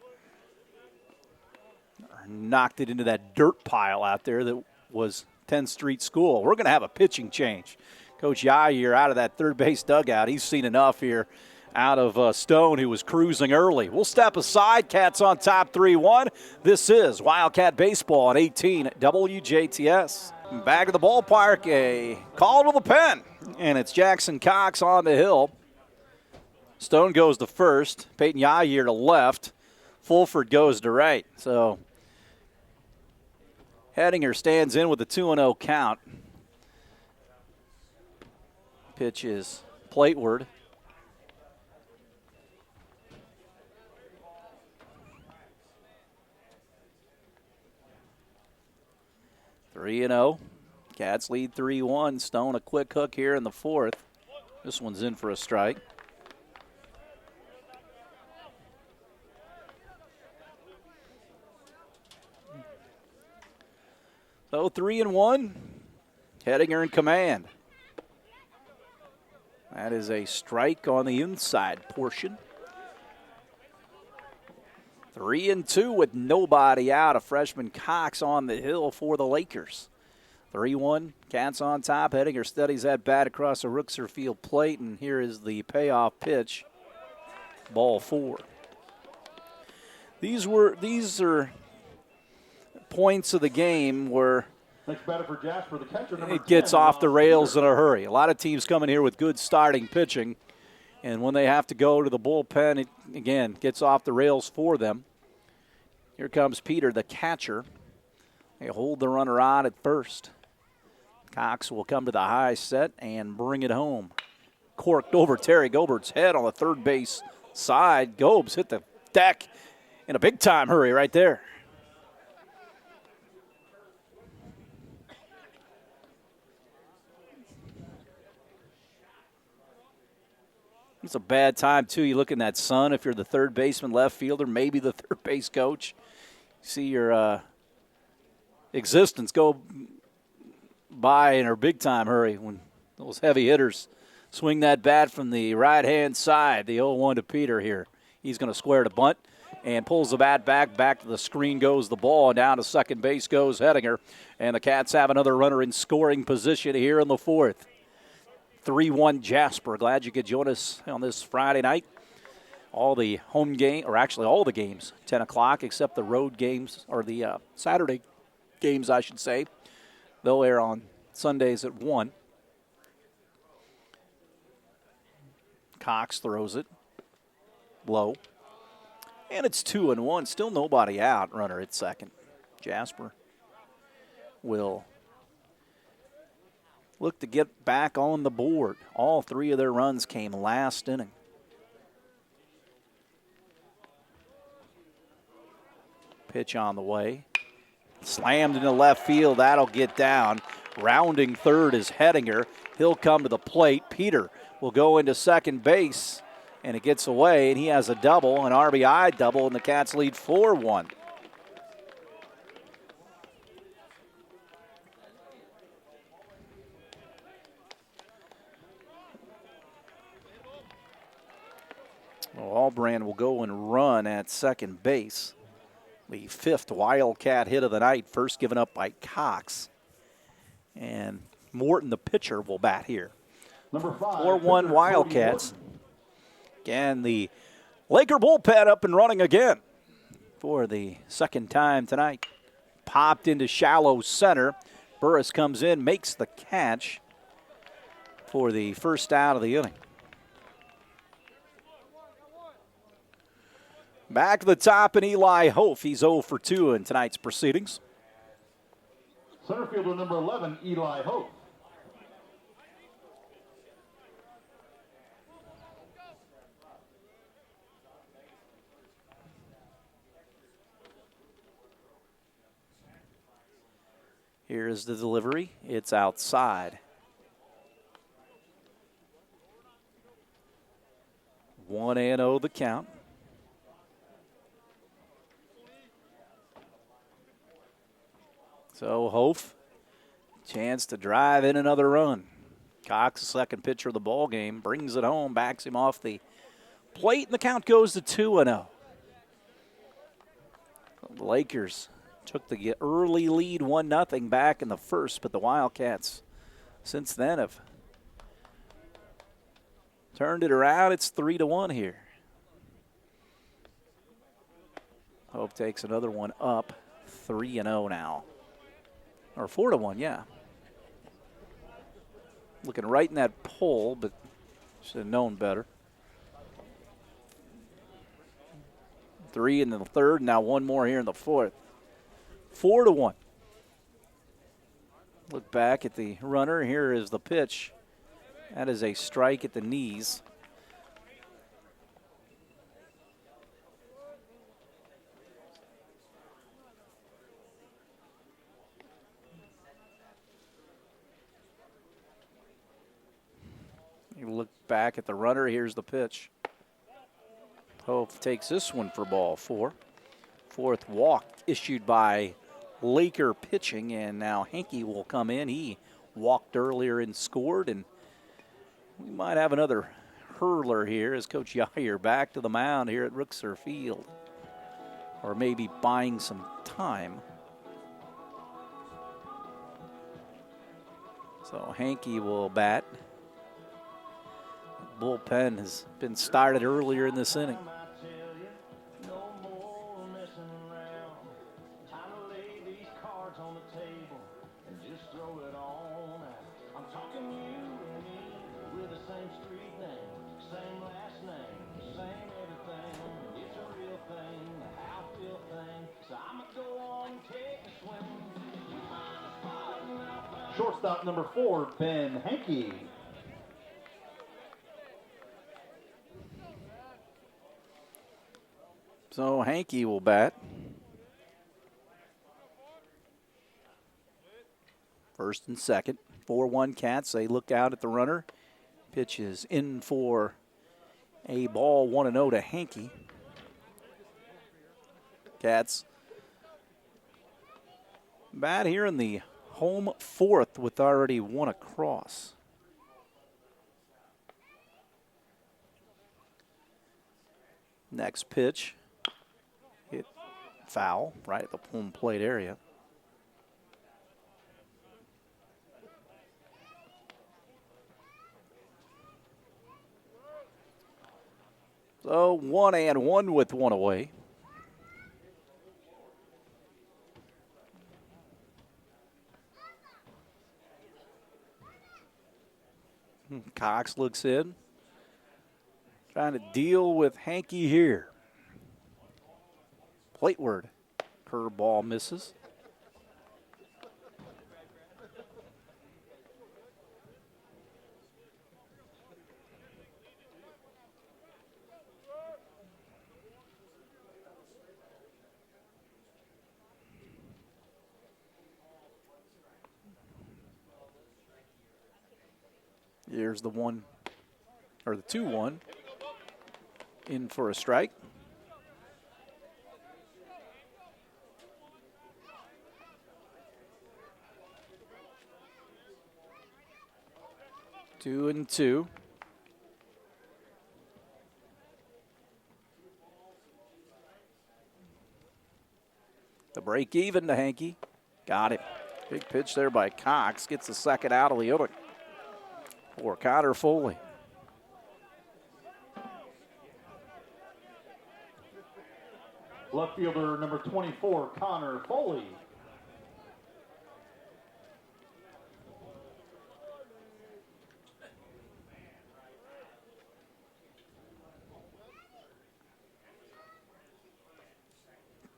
Knocked it into that dirt pile out there that was 10th Street School. We're going to have a pitching change. Coach Yair out of that third base dugout. He's seen enough here out of Stone, who was cruising early. We'll step aside. Cats on top 3-1. This is Wildcat Baseball on 18 at WJTS. Back at the ballpark, a call to the pen. And it's Jackson Cox on the hill. Stone goes to first. Peyton Yair to left. Fulford goes to right. So Hedinger stands in with a 2-0 count. Pitch is plateward. Three and 0. Cats lead 3-1. Stone a quick hook here in the fourth. This one's in for a strike. So 3-1. Hedinger in command. That is a strike on the inside portion. 3-2 with nobody out. A freshman Cox on the hill for the Lakers. 3-1, Cats on top. Hedinger steadies that bat across the Rookser Field plate, and here is the payoff pitch. Ball 4. These are points of the game where Next batter for Jasper, the catcher, number it gets 10, off the rails in Peter. a hurry. A lot of teams coming here with good starting pitching, and when they have to go to the bullpen, it, again, gets off the rails for them. Here comes Peter, the catcher. They hold the runner on at first. Cox will come to the high set and bring it home. Corked over Terry Gobert's head on the third base side. Gobes hit the deck in a big-time hurry right there. It's a bad time, too. You look in that sun if you're the third baseman, left fielder, maybe the third base coach. See your existence go by in a big-time hurry when those heavy hitters swing that bat from the right-hand side. The 0-1 to Peter here. He's going to square to bunt and pulls the bat back to the screen goes the ball, and down to second base goes Hedinger. And the Cats have another runner in scoring position here in the fourth. 3-1 Jasper. Glad you could join us on this Friday night. All the home game, or actually all the games, 10 o'clock, except the road games, or the Saturday games, I should say. They'll air on Sundays at 1. Cox throws it low. And it's 2-1. Still nobody out. Runner at second. Jasper will look to get back on the board. All three of their runs came last inning. Pitch on the way. Slammed into left field. That'll get down. Rounding third is Hedinger. He'll come to the plate. Peter will go into second base, and it gets away, and he has a double, an RBI double, and the Cats lead 4-1. Albrand will go and run at second base. The fifth Wildcat hit of the night, first given up by Cox. And Morton, the pitcher, will bat here. Number 5, 4-1 Wildcats. Again, the Laker bullpen up and running again for the second time tonight. Popped into shallow center. Burris comes in, makes the catch for the first out of the inning. Back to the top, and Eli Hof. He's 0 for 2 in tonight's proceedings. Center fielder number 11, Eli Hope. Here is the delivery. It's outside. 1-0 the count. So Hof, chance to drive in another run. Cox, the second pitcher of the ball game, brings it home, backs him off the plate, and the count goes to 2-0. The Lakers took the early lead 1-0 back in the first, but the Wildcats since then have turned it around. It's 3-1 here. Hope takes another one up, 3-0 now. Or 4-1, yeah. Looking right in that pole, but should have known better. 3 in the third, now one more here in the fourth. 4-1. Look back at the runner. Here is the pitch. That is a strike at the knees. You look back at the runner. Here's the pitch. Hope takes this one for ball 4. Fourth walk issued by Laker pitching, and now Hankey will come in. He walked earlier and scored, and we might have another hurler here as Coach Yair back to the mound here at Rooksor Field, or maybe buying some time. So Hankey will bat. Bullpen has been started earlier in this inning. Shortstop number 4, Ben Hankey. So Hankey will bat. First and second. 4-1 Cats. They look out at the runner. Pitch is in for a ball, 1-0 to Hankey. Cats bat here in the home fourth with already one across. Next pitch. Hit foul right at the home plate area. So 1-1 with one away. Cox looks in. Trying to deal with Hankey here. Plateward. Curveball misses. Here's the 2-1. In for a strike. Two and two. The break even to Hankey. Got it. Big pitch there by Cox. Gets the second out of the inning for Connor Foley. Left fielder number 24, Connor Foley.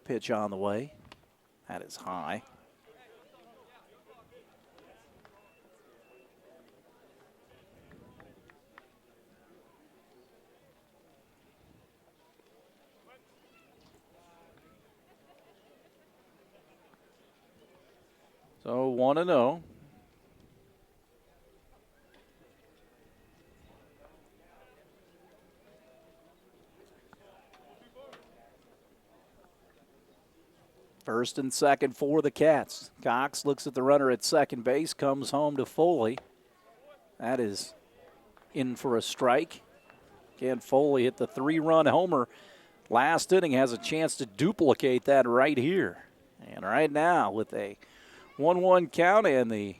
Pitch on the way. That is high. So 1-0. First and second for the Cats. Cox looks at the runner at second base, comes home to Foley. That is in for a strike. Again, Foley hit the 3-run homer last inning, has a chance to duplicate that right here. And right now with a 1-1 count and the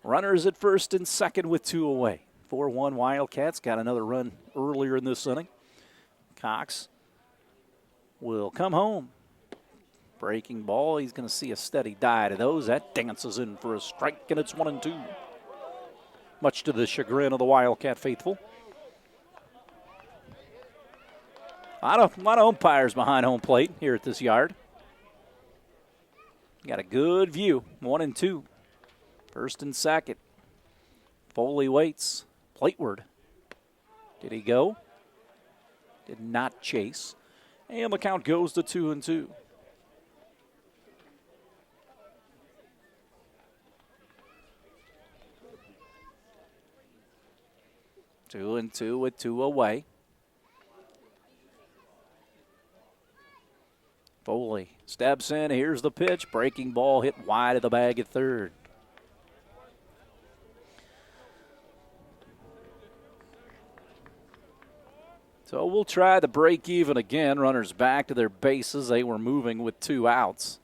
runners at first and second with 2 away. 4-1 Wildcats got another run earlier in this inning. Cox will come home. Breaking ball, he's going to see a steady diet of those. That dances in for a strike, and it's 1-2. much to the chagrin of the Wildcat faithful. A lot of umpires behind home plate here at this yard. Got a good view, 1 and 2. First and second. Foley waits. Plateward. Did he go? Did not chase. And the count goes to 2 and 2. Two and two with 2 away. Foley steps in. Here's the pitch. Breaking ball hit wide of the bag at third. So we'll try the break even again. Runners back to their bases. They were moving with 2 outs.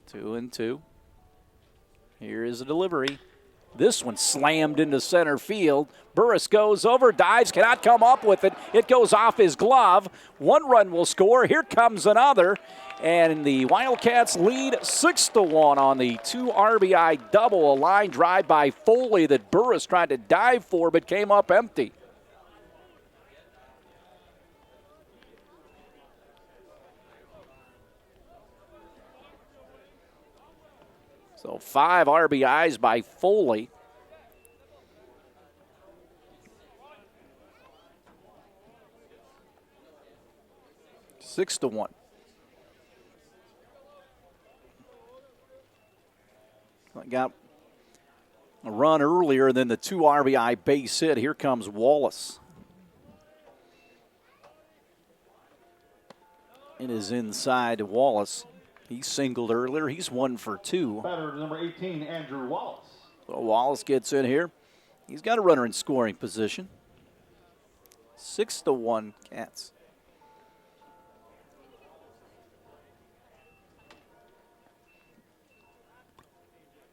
Two and 2. Here is a delivery. This one slammed into center field. Burris goes over, dives, cannot come up with it. It goes off his glove. 1 run will score. Here comes another. And the Wildcats lead 6-1 on the 2 RBI double. A line drive by Foley that Burris tried to dive for but came up empty. So 5 RBIs by Foley. Six to 1. Got a run earlier than the 2 RBI base hit. Here comes Wallace. It is inside to Wallace. He singled earlier. He's 1 for 2. Batter number 18, Andrew Wallace. So Wallace gets in here. He's got a runner in scoring position. 6-1 Cats.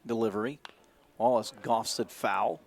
Delivery. Wallace goffs it foul.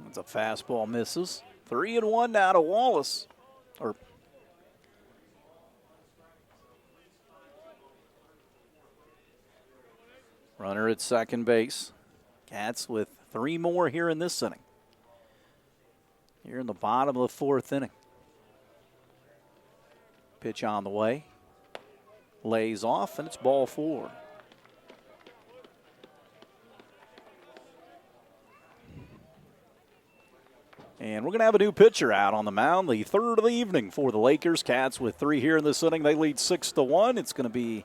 It's a fastball, misses. 3-1 now to Wallace. Runner at second base. Cats with 3 more here in this inning. Here in the bottom of the 4th inning. Pitch on the way. Lays off, and it's ball 4. And we're going to have a new pitcher out on the mound, the 3rd of the evening for the Lakers. Cats with 3 here in this inning. They lead 6-1. It's going to be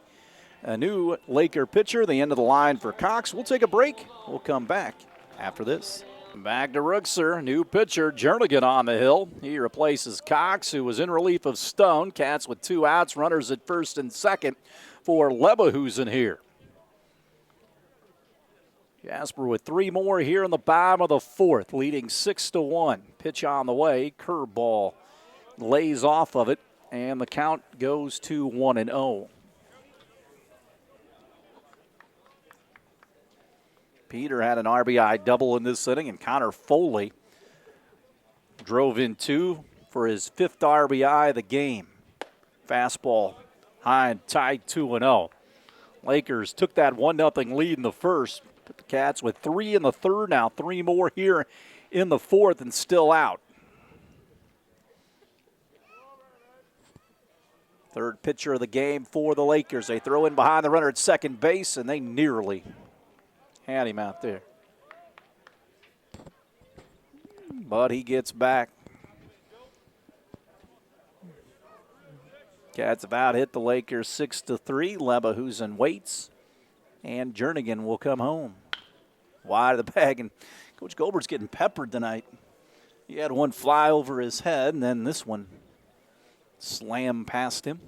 a new Laker pitcher, the end of the line for Cox. We'll take a break. We'll come back after this. Back to Gutgsell, new pitcher, Jernigan on the hill. He replaces Cox, who was in relief of Stone. Cats with 2 outs, runners at first and second for Leba, who's in here. Jasper with 3 more here in the bottom of the 4th, leading 6-1. Pitch on the way, curveball lays off of it, and the count goes to 1-0. Peter had an RBI double in this inning, and Connor Foley drove in 2 for his 5th RBI of the game. Fastball high and tied 2-0. Lakers took that 1-0 lead in the first. But the Cats with 3 in the 3rd now, 3 more here in the 4th and still out. 3rd pitcher of the game for the Lakers. They throw in behind the runner at second base, and they nearly had him out there. but he gets back. Cats have out hit the Lakers 6-3. Leverkusen waits, and Jernigan will come home. Wide of the bag, and Coach Goldberg's getting peppered tonight. He had one fly over his head, and then this one slammed past him.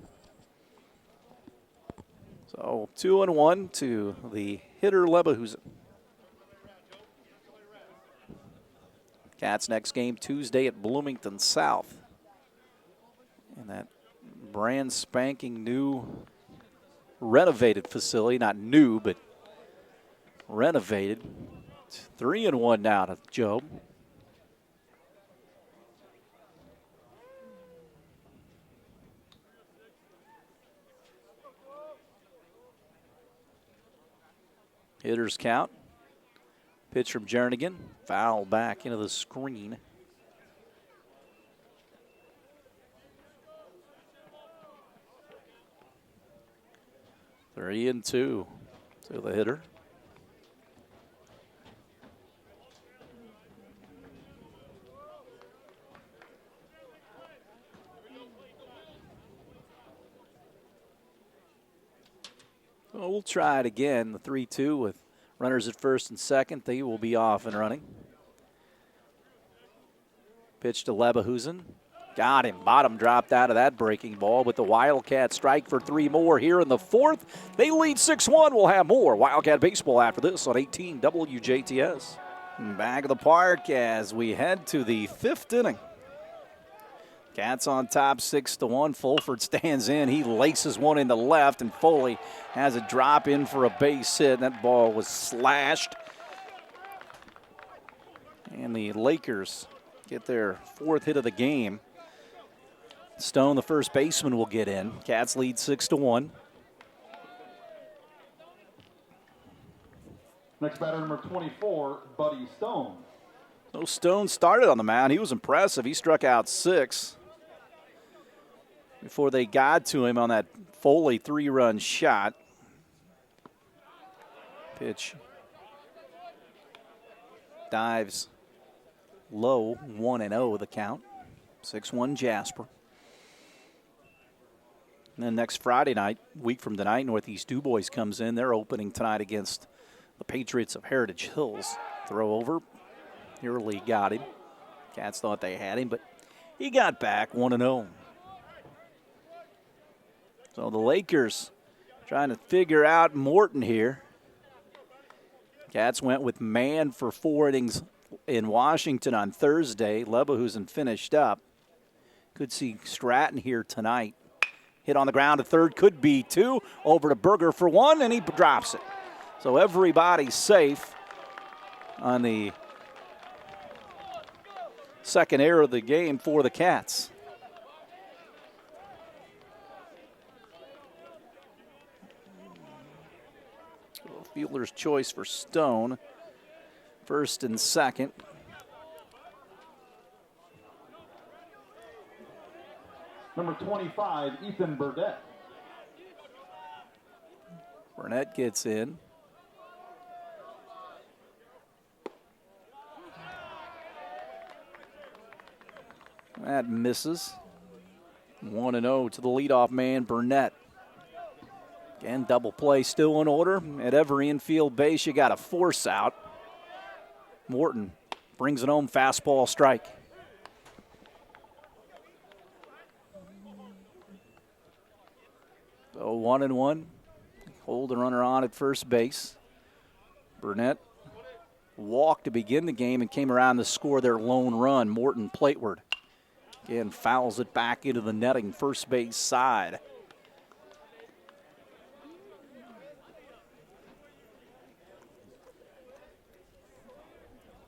So 2-1 to the hitter Leverkusen. Cats next game Tuesday at Bloomington South. And that brand spanking new renovated facility, not new, but renovated. It's 3-1 now to Joe. Hitters count. Pitch from Jernigan. Foul back into the screen. Three and two to the hitter. Well, we'll try it again. The 3-2 with runners at first and second. They will be off and running. Pitch to Leverkusen. Got him. Bottom dropped out of that breaking ball, but the Wildcats strike for three more here in the fourth. They lead 6-1. We'll have more Wildcat baseball after this on 18 WJTS. Back of the park as we head to the fifth inning. Cats on top 6-1. Fulford stands in. He laces one into left, and Foley has a drop in for a base hit. That ball was slashed. And the Lakers get their fourth hit of the game. Stone, the first baseman, will get in. Cats lead 6-1. Next batter, number 24, Buddy Stone. So Stone started on the mound. He was impressive. He struck out 6 before they got to him on that Foley 3-run shot. Pitch dives low, 1-0 the count. 6-1 Jasper. And then next Friday night, week from tonight, Northeast DuBois comes in. They're opening tonight against the Patriots of Heritage Hills. Throw over. Hurley got him. Cats thought they had him, but he got back 1-0. So the Lakers trying to figure out Morton here. Cats went with Mann for 4 innings in Washington on Thursday. Leverkusen finished up. Could see Stratton here tonight. Hit on the ground at third, could be 2. Over to Berger for 1, and he drops it. So everybody's safe on the second error of the game for the Cats. So fielder's choice for Stone. First and second. Number 25, Ethan Burdett. Burnett gets in. That misses. 1-0 to the leadoff man, Burnett. Again, double play still in order. At every infield base, you got a force out. Morton brings it home, fastball strike. So 1-1. Hold the runner on at first base. Burnett walked to begin the game and came around to score their lone run. Morton plateward. Again, fouls it back into the netting, first base side.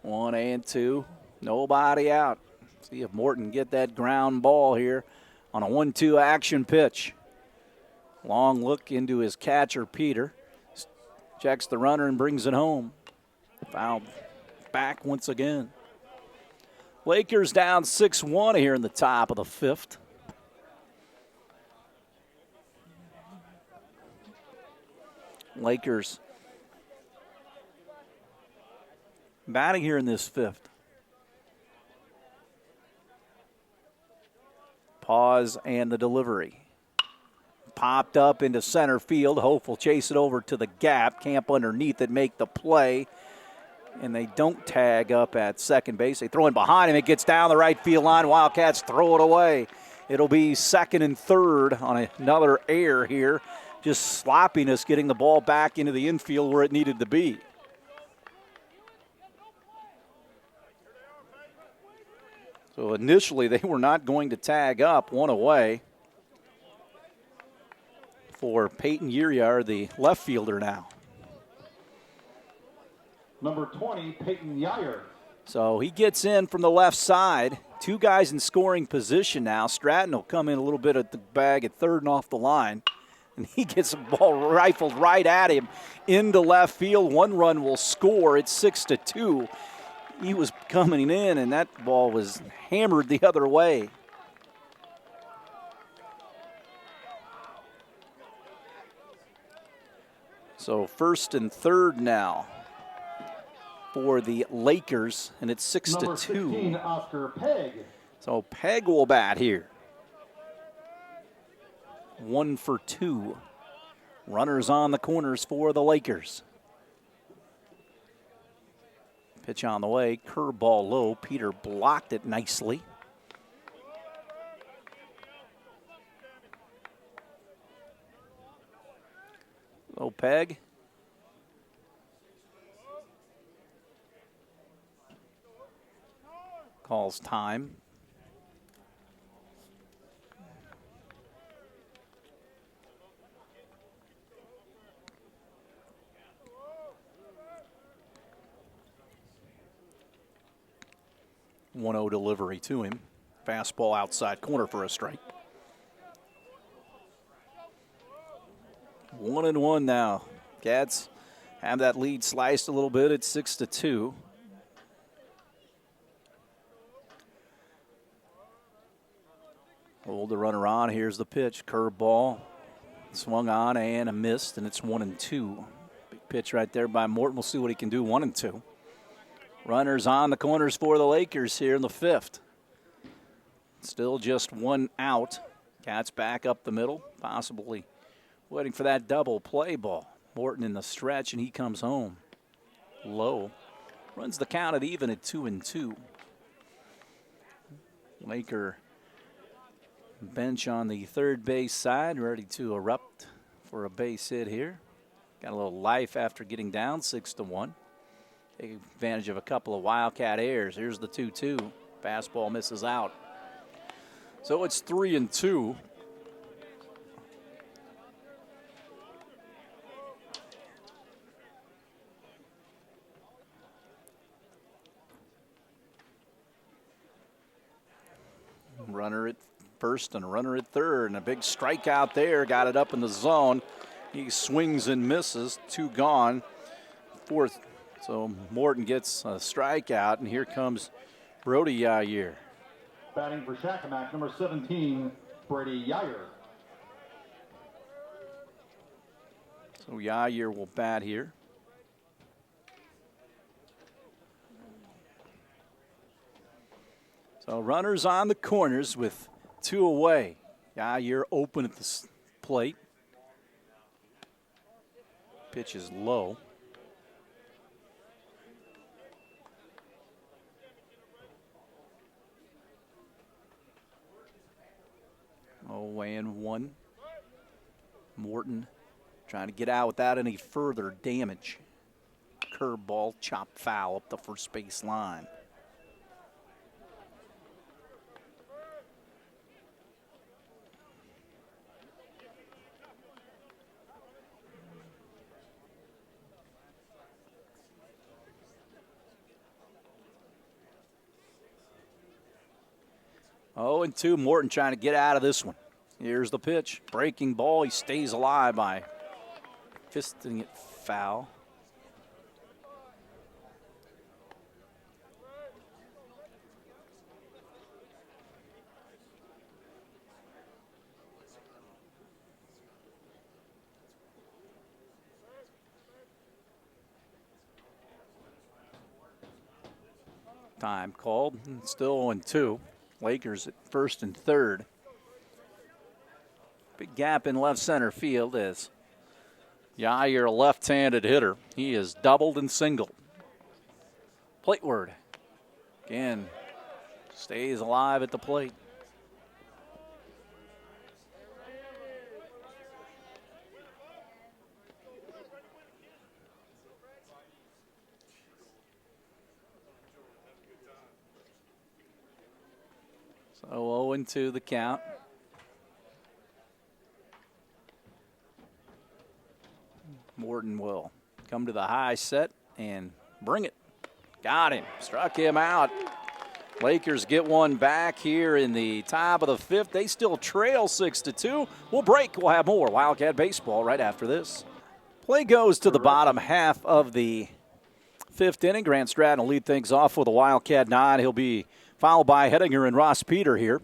One and two, nobody out. See if Morton can get that ground ball here on a 1-2 action pitch. Long look into his catcher, Peter. Checks the runner and brings it home. Foul back once again. Lakers down 6-1 here in the top of the fifth. Lakers batting here in this fifth. Pause and the delivery. Popped up into center field. Hope will chase it over to the gap. Camp underneath it, make the play. And they don't tag up at second base. They throw in behind him. It gets down the right field line. Wildcats throw it away. It'll be second and third on another error here. Just sloppiness getting the ball back into the infield where it needed to be. So initially they were not going to tag up, one away for Peyton Uriar, the left fielder now. Number 20, Peyton Yair. So he gets in from the left side. Two guys in scoring position now. Stratton will come in a little bit at the bag at third and off the line. And he gets the ball rifled right at him into left field. One run will score. It's 6-2. He was coming in, and that ball was hammered the other way. So first and third now for the Lakers, and it's 6-2. Number 16, Oscar Pegg. So Pegg will bat here. 1 for 2. Runners on the corners for the Lakers. Pitch on the way, curveball low. Peter blocked it nicely. Low Pegg. Calls time. .1-0 delivery to him. Fastball outside corner for a strike. 1-1 now. Cats have that lead sliced a little bit. It's 6-2. Hold the runner on. Here's the pitch. Curveball. Swung on and a missed, and it's 1-2. Big pitch right there by Morton. We'll see what he can do. 1-2. Runners on the corners for the Lakers here in the fifth. Still just one out. Cats back up the middle, possibly waiting for that double play ball. Morton in the stretch, and he comes home. Low. Runs the count at even at 2-2. Laker bench on the third base side, ready to erupt for a base hit here. Got a little life after getting down 6-1. Take advantage of a couple of Wildcat errors. Here's the 2-2. Fastball misses out. So it's 3-2. Runner at first and a runner at third, and a big strikeout there. Got it up in the zone. He swings and misses. 2 gone. Fourth. So Morton gets a strikeout, and here comes Brody Yair. Batting for Shakamak, number 17, Brady Yair. So Yair will bat here. So runners on the corners with 2 away. Yair open at the plate. Pitch is low. Away and 1. Morton trying to get out without any further damage. Curveball, chopped foul up the first base line. Oh, and 2, Morton trying to get out of this one. Here's the pitch. Breaking ball. He stays alive by fisting it foul. Time called. Still 0-2. Lakers at first and third. gap in left center field as Yair, a left-handed hitter. He is doubled and singled. Plateward again stays alive at the plate. So 0-2 the count. Morton will come to the high set and bring it. Got him. Struck him out. Lakers get one back here in the top of the fifth. They still trail 6-2. We'll break. We'll have more Wildcat baseball right after this. Play goes to the bottom half of the fifth inning. Grant Stratton will lead things off with a Wildcat nod. He'll be followed by Hettinger and Ross Peter here.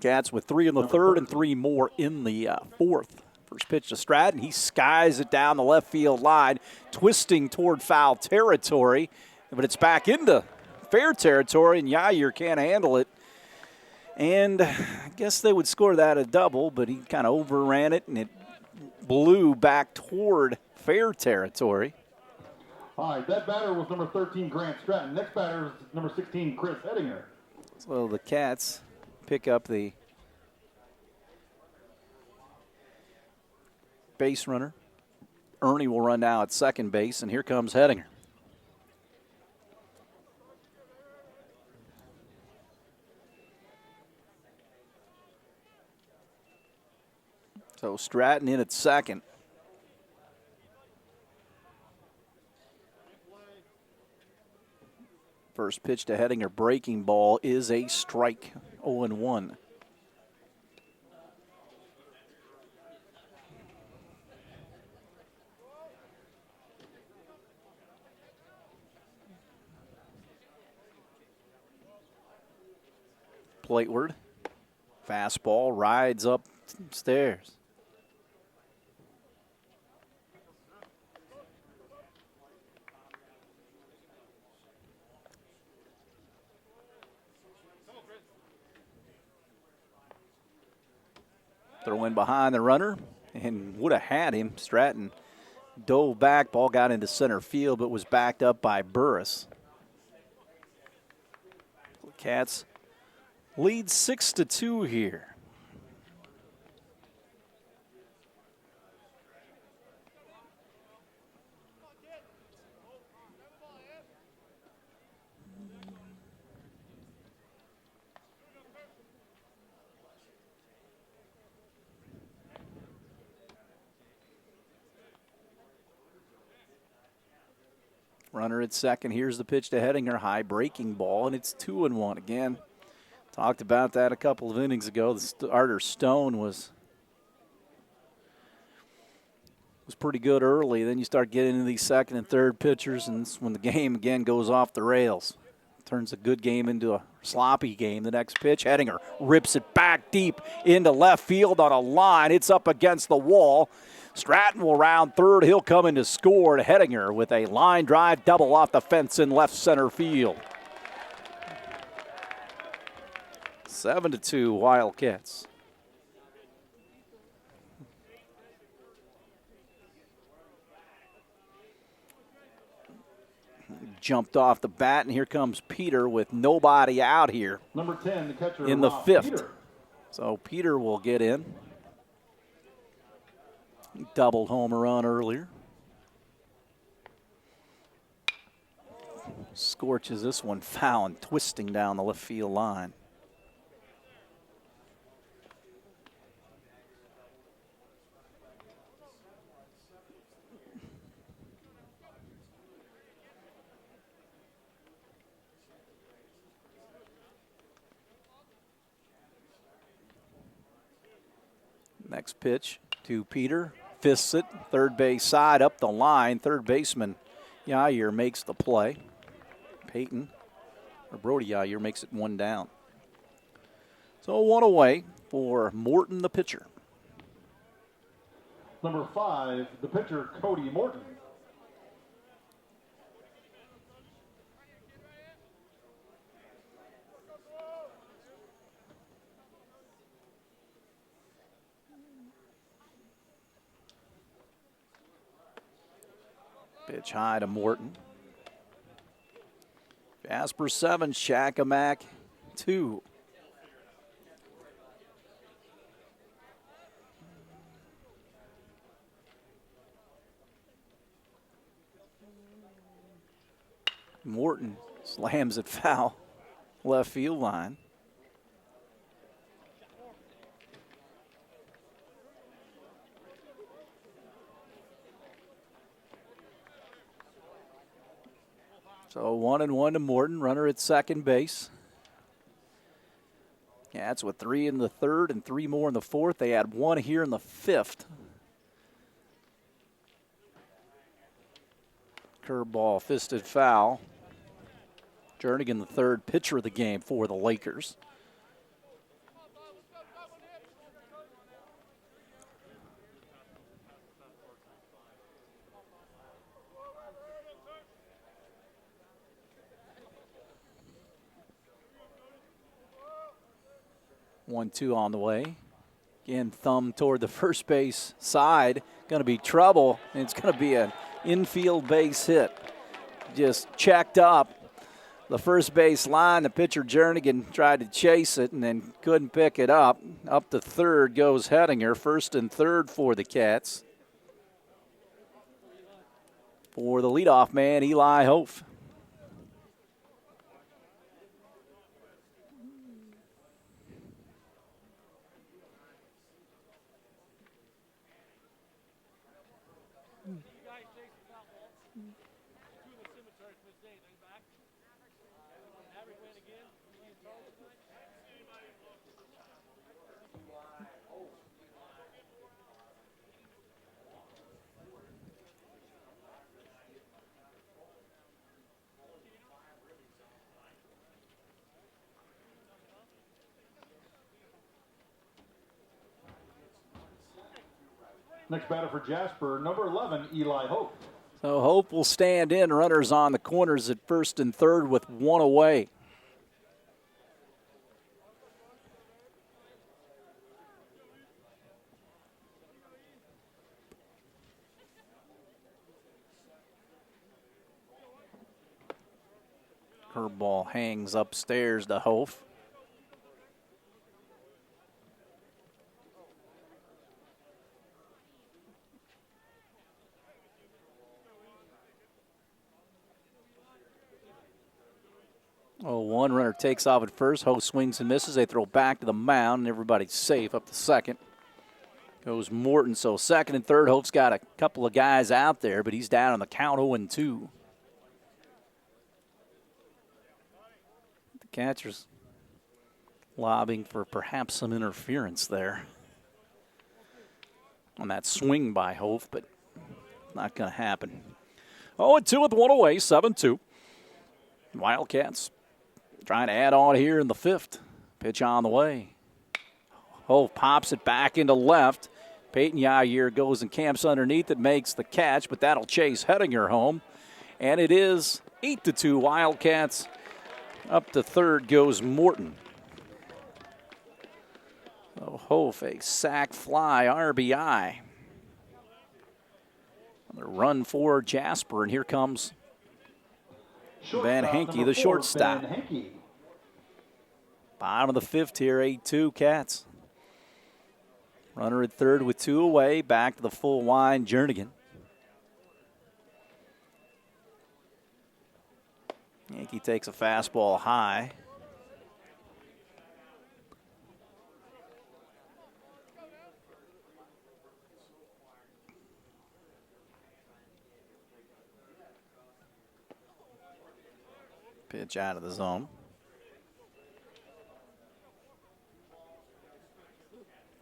Cats with 3 in the third and 3 more in the fourth. First pitch to Stratton. He skies it down the left field line, twisting toward foul territory. But it's back into fair territory, and Yair can't handle it. And I guess they would score that a double, but he kind of overran it, and it blew back toward fair territory. All right, that batter was number 13, Grant Stratton. Next batter is number 16, Chris Hettinger. So the Cats pick up the base runner. Ernie will run now at second base, and here comes Hettinger. So Stratton in at second. First pitch to Hettinger, breaking ball, is a strike. 0-1. Plateward. Fastball rides upstairs. Throw in behind the runner and would have had him. Stratton dove back. Ball got into center field but was backed up by Burris. Cats lead 6-2 here. Runner at second. Here's the pitch to Hettinger. High breaking ball, and it's 2-1 again. Talked about that a couple of innings ago. The starter Stone was pretty good early. Then you start getting into these second and third pitchers, and it's when the game again goes off the rails. Turns a good game into a sloppy game. The next pitch, Hettinger rips it back deep into left field on a line. It's up against the wall. Stratton will round third. He'll come in to score. Hettinger with a line drive double off the fence in left center field. 7-2 Wildcats. Jumped off the bat, and here comes Peter with nobody out here. Number 10, the catcher in the fifth. Peter. So Peter will get in. He doubled home run earlier. Scorches this one foul and twisting down the left field line. Next pitch to Peter. Fists it, third base side, up the line. Third baseman Yair makes the play. Brody Yair makes it one down. So one away for Morton, the pitcher. Number 5, the pitcher, Cody Morton. Pitch high to Morton. Jasper 7, Shakamak 2. Morton slams it foul, left field line. So 1-1 to Morton, runner at second base. Cats with 3 in the third and 3 more in the fourth. They had 1 here in the fifth. Curveball, fisted foul. Jernigan, the third pitcher of the game for the Lakers. One-two on the way. Again, thumb toward the first base side. Going to be trouble, and it's going to be an infield base hit. Just checked up the first base line. The pitcher Jernigan tried to chase it and then couldn't pick it up. Up to third goes Hettinger. First and third for the Cats. For the leadoff man, Eli Hof. Next batter for Jasper, number 11, Eli Hope. So Hope will stand in. Runners on the corners at first and third with 1 away. Curveball hangs upstairs to Hof. Oh, one runner takes off at first. Hof swings and misses. They throw back to the mound, and everybody's safe up to second. Goes Morton. So second and third, Hof's got a couple of guys out there, but he's down on the count 0-2. The catcher's lobbying for perhaps some interference there on that swing by Hof, but not going to happen. 0-2 with 1 away, 7-2. Wildcats trying to add on here in the fifth. Pitch on the way. Hof pops it back into left. Peyton Yair goes and camps underneath it, makes the catch, but that'll chase Hettinger home. And it is 8-2 Wildcats. Up to third goes Morton. So Hof, a sac fly RBI. Another run for Jasper, and here comes Van Henke, the shortstop. Bottom of the fifth here, 8-2 Cats. Runner at third with 2 away. Back to the full wind, Jernigan. Yankee takes a fastball high. Pitch out of the zone.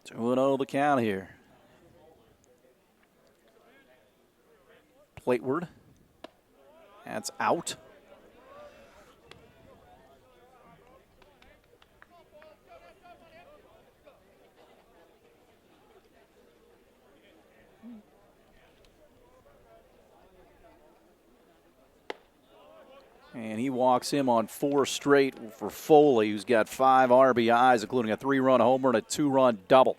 2-0 the count here. Plateward. That's out. And he walks him on 4 straight for Foley, who's got 5 RBIs, including a 3-run homer and a 2-run double.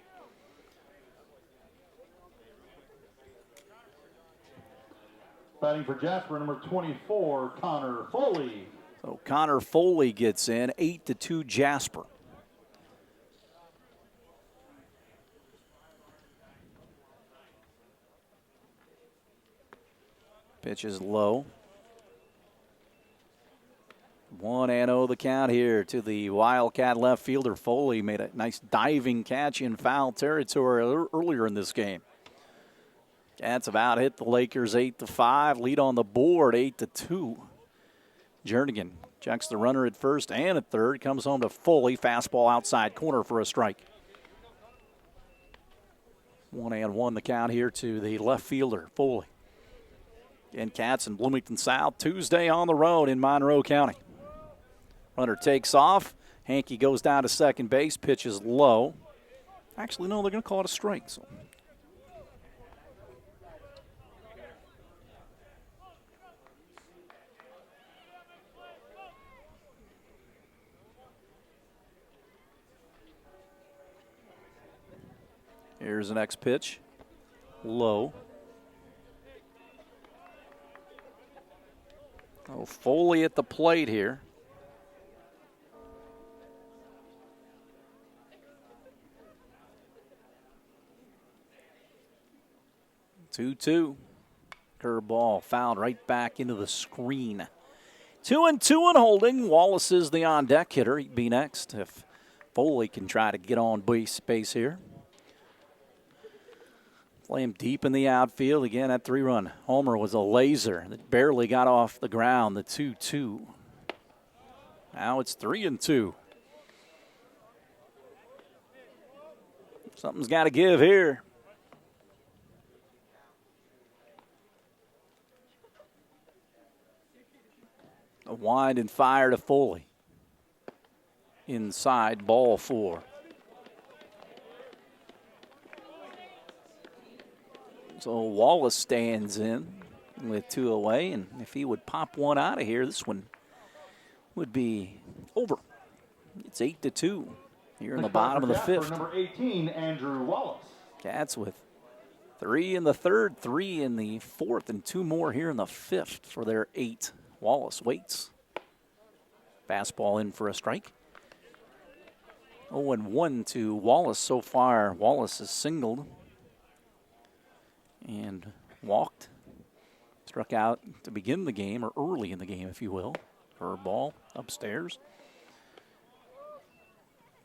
Batting for Jasper, number 24, Connor Foley. So Connor Foley gets in, 8-2 Jasper. Pitch is low. 1-0 the count here to the Wildcat left fielder. Foley made a nice diving catch in foul territory earlier in this game. Cats about hit the Lakers 8-5. Lead on the board 8-2. Jernigan checks the runner at first and at third. Comes home to Foley. Fastball outside corner for a strike. 1-1 the count here to the left fielder, Foley. And Cats in Bloomington South Tuesday on the road in Monroe County. Runner takes off. Hankey goes down to second base. Pitch is low. Actually, no, they're going to call it a strike. So. Here's the next pitch. Low. Oh, Foley at the plate here. Two-two. Curveball fouled right back into the screen. 2-2 and holding. Wallace is the on-deck hitter. He'd be next if Foley can try to get on base here. Play him deep in the outfield. Again, that 3-run homer was a laser that barely got off the ground. The 2-2. Now it's 3-2. Something's got to give here. A wind and fire to Foley. Inside, ball 4. So Wallace stands in with 2 away, and if he would pop one out of here, this one would be over. It's 8-2 here in the bottom of the 5th. Number 18, Andrew Wallace. Cats with 3 in the 3rd, 3 in the 4th, and 2 more here in the 5th for their 8. Wallace waits. Fastball in for a strike. 0-1 to Wallace so far. Wallace has singled and walked. Struck out to begin the game, or early in the game, if you will. Curveball upstairs.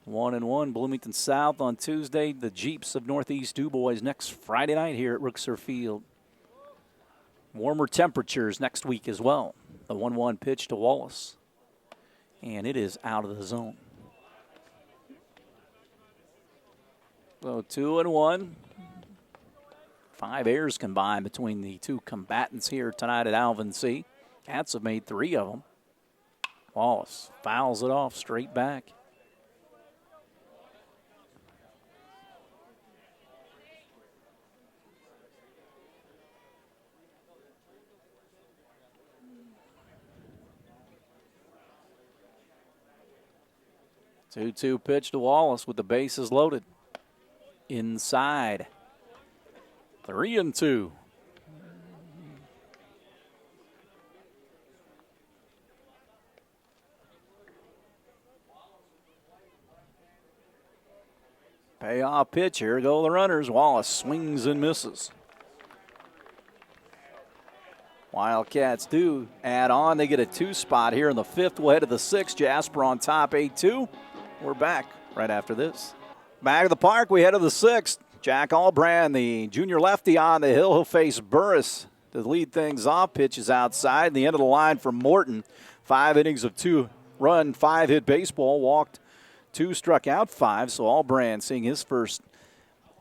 1-1, Bloomington South on Tuesday. The Jeeps of Northeast DuBois next Friday night here at Rookser Field. Warmer temperatures next week as well. The 1-1 pitch to Wallace. And it is out of the zone. So 2-1. 5 errors combined between the 2 combatants here tonight at Alvin C. Cats have made 3 of them. Wallace fouls it off straight back. Two-two pitch to Wallace with the bases loaded. Inside. 3-2. Payoff pitch. Here go the runners. Wallace swings and misses. Wildcats do add on. They get a 2 spot here in the 5th. We'll head to the 6th. Jasper on top, 8-2. We're back right after this. Back of the park, we head to the 6th. Jack Albrand, the junior lefty on the hill. He'll face Burris to lead things off. Pitches outside. The end of the line for Morton. 5 innings of 2-run, 5-hit baseball. Walked 2, struck out 5. So Albrand seeing his first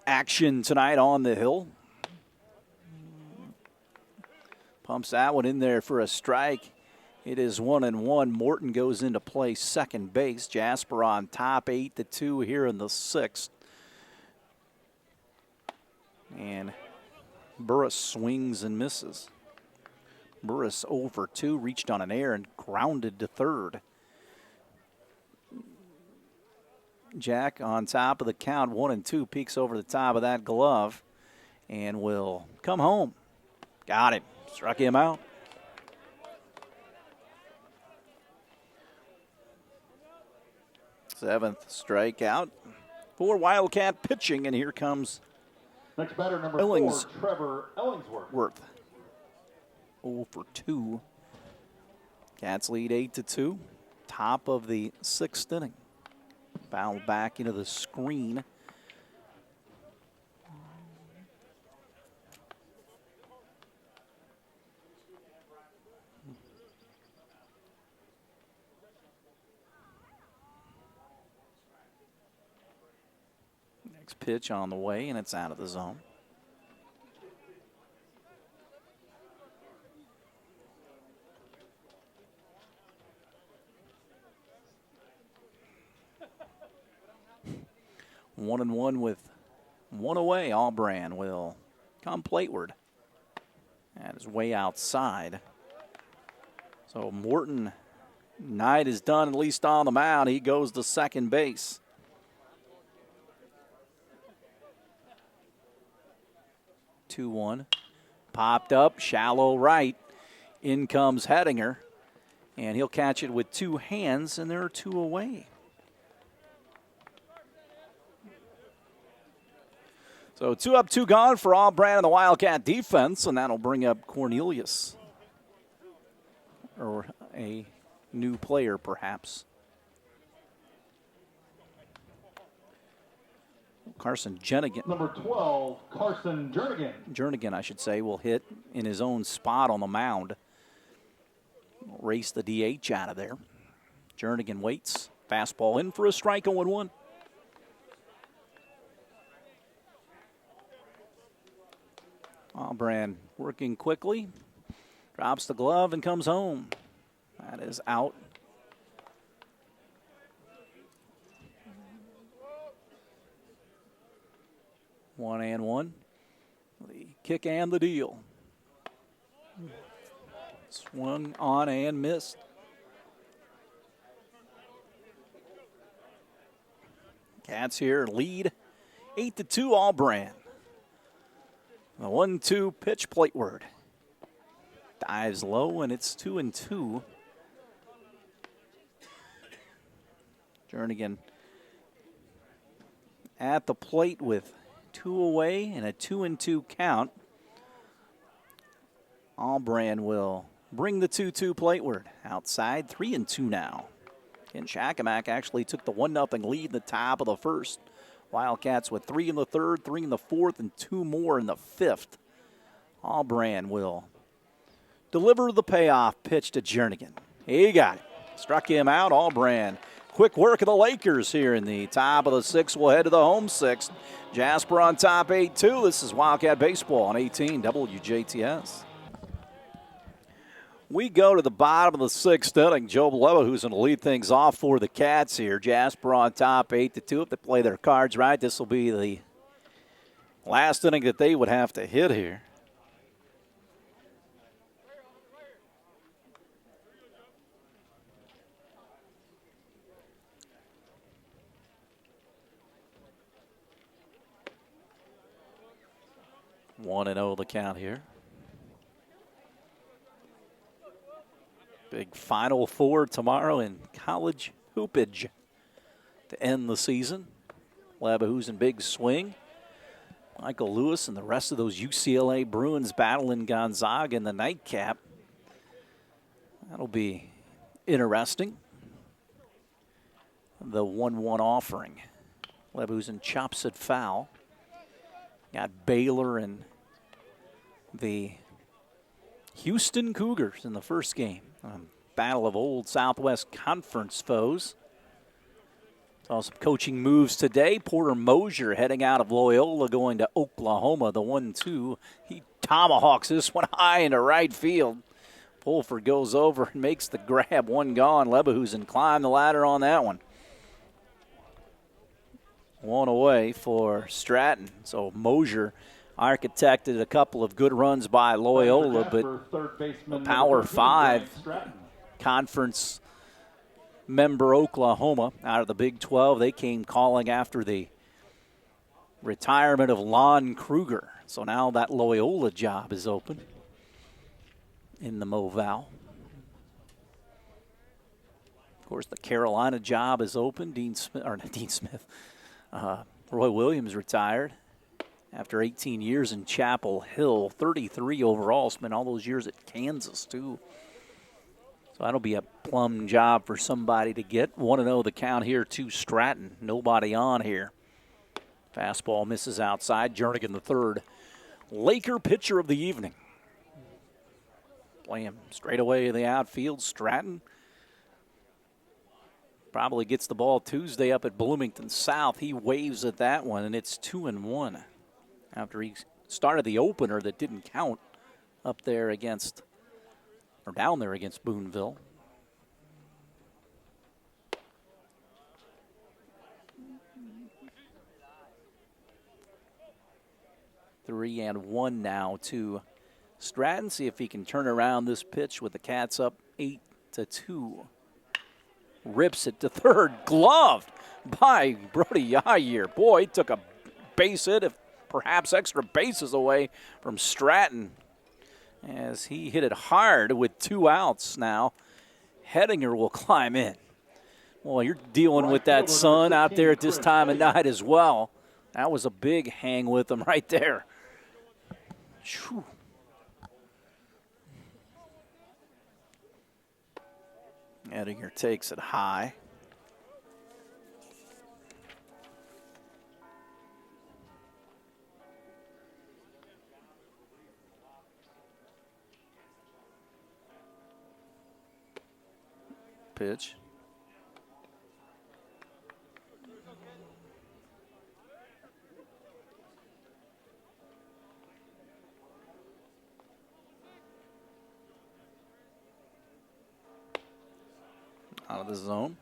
action tonight on the hill. Pumps that one in there for a strike. It is 1-1. Morton goes into play second base. Jasper on top, 8-2 here in the 6th. And Burris swings and misses. Burris 0-2, reached on an error and grounded to third. Jack on top of the count, 1-2, peeks over the top of that glove and will come home. Got him. Struck him out. Seventh strikeout for Wildcat pitching, and here comes Next batter, number Illings. 4, Trevor Ellingsworth. 0 for 2. Cats lead 8-2. Top of the 6th inning. Foul back into the screen. Next pitch on the way, and it's out of the zone. One and one with one away. Allbrand will come plateward. That is way outside. So Morton Knight is done, at least on the mound. He goes to second base. Two one. Popped up, shallow right. In comes Hettinger. And he'll catch it with two hands, and there are two away. So 2 up, 2 gone for Allbrand and the Wildcat defense, and that'll bring up Cornelius. Or a new player, perhaps. Carson Jernigan. Number 12, Carson Jernigan. Jernigan, I should say, will hit in his own spot on the mound. Race the DH out of there. Jernigan waits. Fastball in for a strike, 0-1. Allbrand working quickly. Drops the glove and comes home. That is out. One and one. The kick and the deal. Swung on and missed. Cats here lead 8-2 Allbrand. The 1-2 pitch plateward. Dives low, and it's 2-2. Jernigan at the plate with 2 away and a 2-2 count. Allbrand will bring the 2-2 plateward. Outside, 3-2 now. And Shakamak actually took the 1-0 lead in the top of the first. Wildcats with 3 in the third, 3 in the fourth, and 2 more in the fifth. Allbrand will deliver the payoff pitch to Jernigan. He got it. Struck him out. Allbrand. Quick work of the Lakers here in the top of the sixth. We'll head to the home sixth. Jasper on top 8-2. This is Wildcat Baseball on 18 WJTS. We go to the bottom of the sixth inning. Joe Bleva, who's going to lead things off for the Cats here. Jasper on top 8-2. If they play their cards right, this will be the last inning that they would have to hit here. One and 0 the count here. Big Final Four tomorrow in college hoopage to end the season. Bleva, who's in big swing. Michael Lewis and the rest of those UCLA Bruins battling Gonzaga in the nightcap. That'll be interesting. The 1-1 offering. Bleva, who's in chops at foul. Got Baylor and the Houston Cougars in the first game. Battle of old Southwest Conference foes. Saw some coaching moves today. Porter Mosier heading out of Loyola going to Oklahoma. The 1-2. He tomahawks this one high into right field. Pulford goes over and makes the grab. One gone. Lebehusen climbed the ladder on that one. One away for Stratton. So Mosier architected a couple of good runs by Loyola, but Power 5 conference member Oklahoma out of the Big 12, they came calling after the retirement of Lon Kruger. So now that Loyola job is open. in the Moval. Of course, the Carolina job is open. Roy Williams retired after 18 years in Chapel Hill, 33 overall. Spent all those years at Kansas, too. So that'll be a plum job for somebody to get. 1-0 the count here to Stratton. Nobody on here. Fastball misses outside. Jernigan the third. Laker pitcher of the evening. Playing straight away in the outfield. Stratton probably gets the ball Tuesday up at Bloomington South. He waves at that one, and it's 2-1 after he started the opener that didn't count up there against, or down there against Boonville. Three and one now to Stratton. See if he can turn around this pitch with the Cats up 8-2. Rips it to third, gloved by Brody Yair. Boy, he took a base hit, if perhaps extra bases away from Stratton, as he hit it hard with 2 outs now. Hedinger will climb in. Well, you're dealing with that sun out there at this time of night as well. That was a big hang with him right there. Whew. Hedinger takes it high. Pitch. Out of the zone.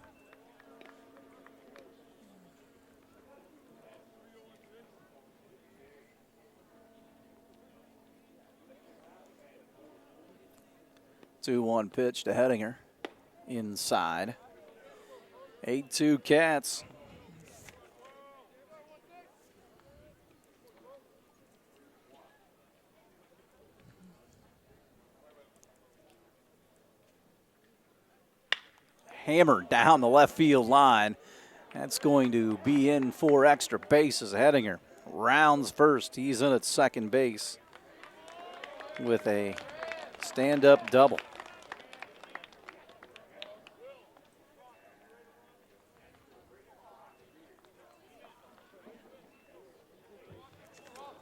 Two-one pitch to Hedinger. Inside. 8-2 Cats. Hammered down the left field line. That's going to be in for extra bases. Hedinger rounds first. He's in at second base with a stand-up double.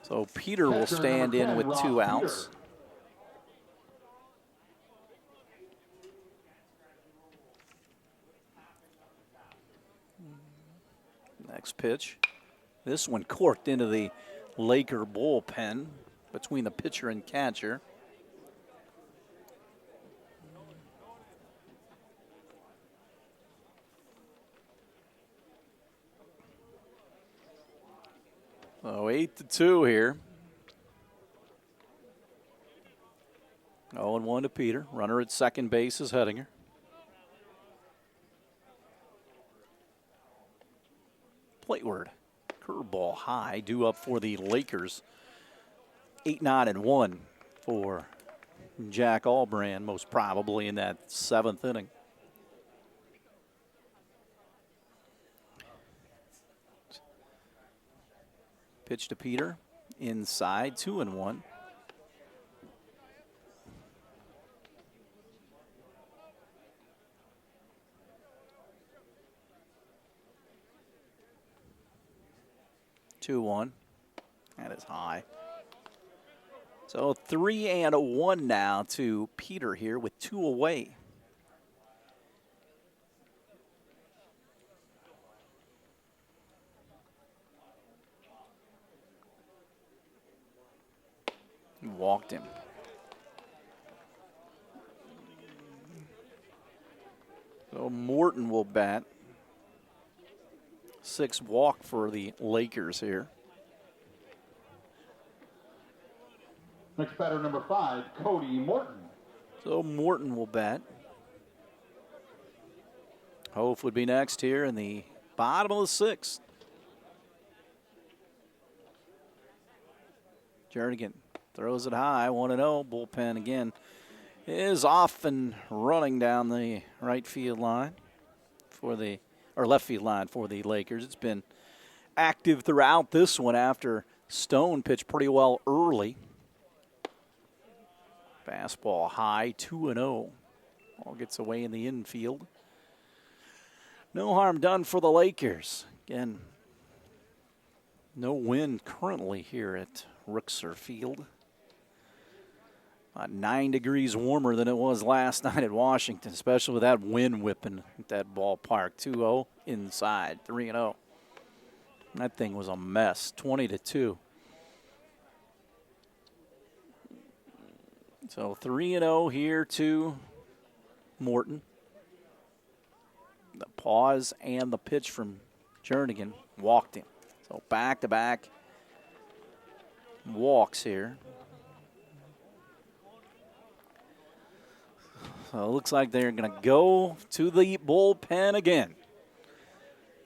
So Peter will stand in with 2 outs. Next pitch. This one corked into the Laker bullpen between the pitcher and catcher. So 8-2 here. 0-1 to Peter. Runner at second base is Hedinger. Plateward. Curveball high, due up for the Lakers. 8-9-1 for Jack Albrand, most probably in that 7th inning. Pitch to Peter, inside, 2-1. That is high. So 3-1 now to Peter here with 2 away. Walked him. So Morton will bat. 6 walk for the Lakers here. Next batter, number 5, Cody Morton. So Morton will bat. Hof would be next here in the bottom of the 6th. Jernigan throws it high, 1-0. Bullpen again is off and running down the right field line or left field line for the Lakers. It's been active throughout this one after Stone pitched pretty well early. Fastball high, 2-0. Ball gets away in the infield. No harm done for the Lakers. Again, no wind currently here at Gutgsell Field. About 9 degrees warmer than it was last night at Washington, especially with that wind whipping at that ballpark. 2-0 inside, 3-0. That thing was a mess, 20-2. So 3-0 here to Morton. The pause and the pitch from Jernigan walked him. So back-to-back walks here. So it looks like they're going to go to the bullpen again.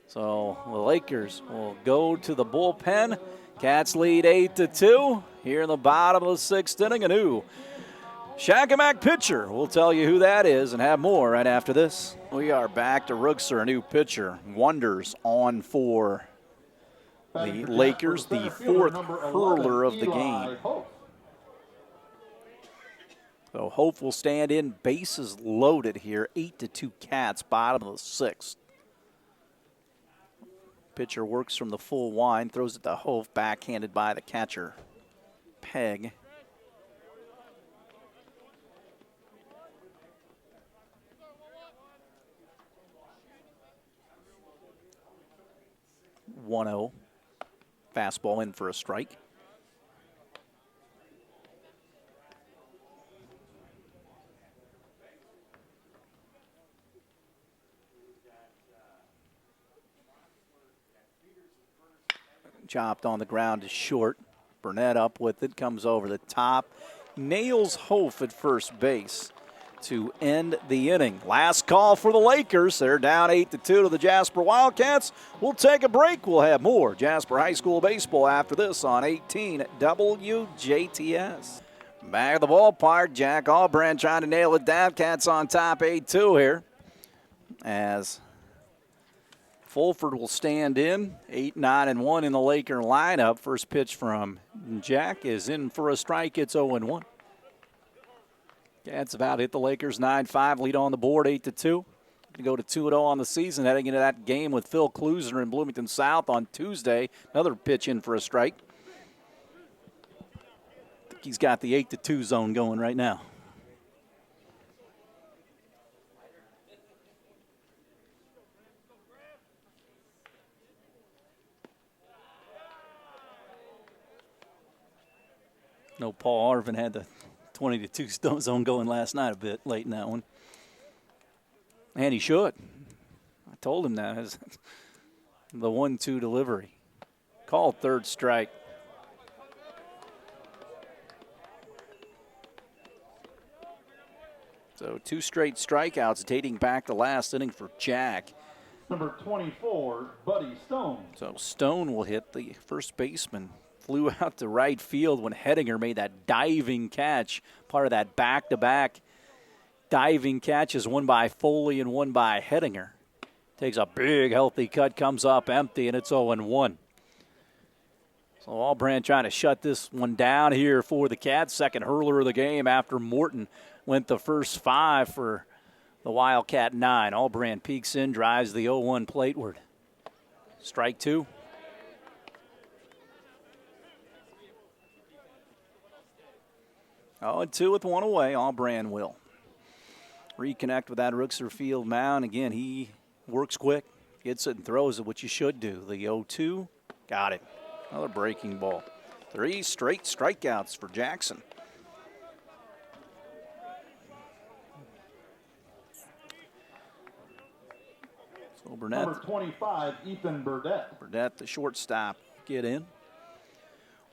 So the Lakers will go to the bullpen. Cats lead 8-2 here in the bottom of the 6th inning. A new Shakamak pitcher. We'll tell you who that is and have more right after this. We are back to Gutgsell, a new pitcher. Wonders on for the Lakers, the 4th hurler of the game. So Hope will stand in, bases loaded here. 8-2 Cats, bottom of the 6th. Pitcher works from the full wind, throws it to Hope, backhanded by the catcher, Peg. (1-0). Fastball in for a strike. Chopped on the ground to short. Burnett up with it, comes over the top. Nails Hof at first base to end the inning. Last call for the Lakers. They're down 8-2 to the Jasper Wildcats. We'll take a break. We'll have more Jasper High School baseball after this on 18 WJTS. Back at the ballpark, Jack Albrand trying to nail it down. Cats on top 8-2 here. As Fulford will stand in, 8-9-1 in the Laker lineup. First pitch from Jack is in for a strike. It's 0-1. Cats about hit the Lakers 9-5, lead on the board 8-2. Going to go to 2-0 on the season, heading into that game with Phil Kluser in Bloomington South on Tuesday. Another pitch in for a strike. I think he's got the 8-2 zone going right now. No, Paul Arvin had the 20-2 zone going last night a bit late in that one. And he should. I told him that as the 1-2 delivery. Called third strike. So 2 straight strikeouts dating back to last inning for Jack. Number 24, Buddy Stone. So Stone will hit the first baseman. Flew out to right field when Hedinger made that diving catch. Part of that back-to-back diving catches, one by Foley and one by Hedinger. Takes a big, healthy cut, comes up empty, and it's 0-1. So Albrand trying to shut this one down here for the Cats. Second hurler of the game after Morton went the first 5 for the Wildcat 9. Albrand peeks in, drives the 0-1 plateward. Strike 2. Oh, and 2 with 1 away. Albrand will reconnect with that Gutgsell Field mound. Again, he works quick, gets it and throws it, which you should do. The 0-2, got it. Another breaking ball. 3 straight strikeouts for Jackson. So Burnett. Number 25, Ethan Burdett. Burdett, the shortstop, get in.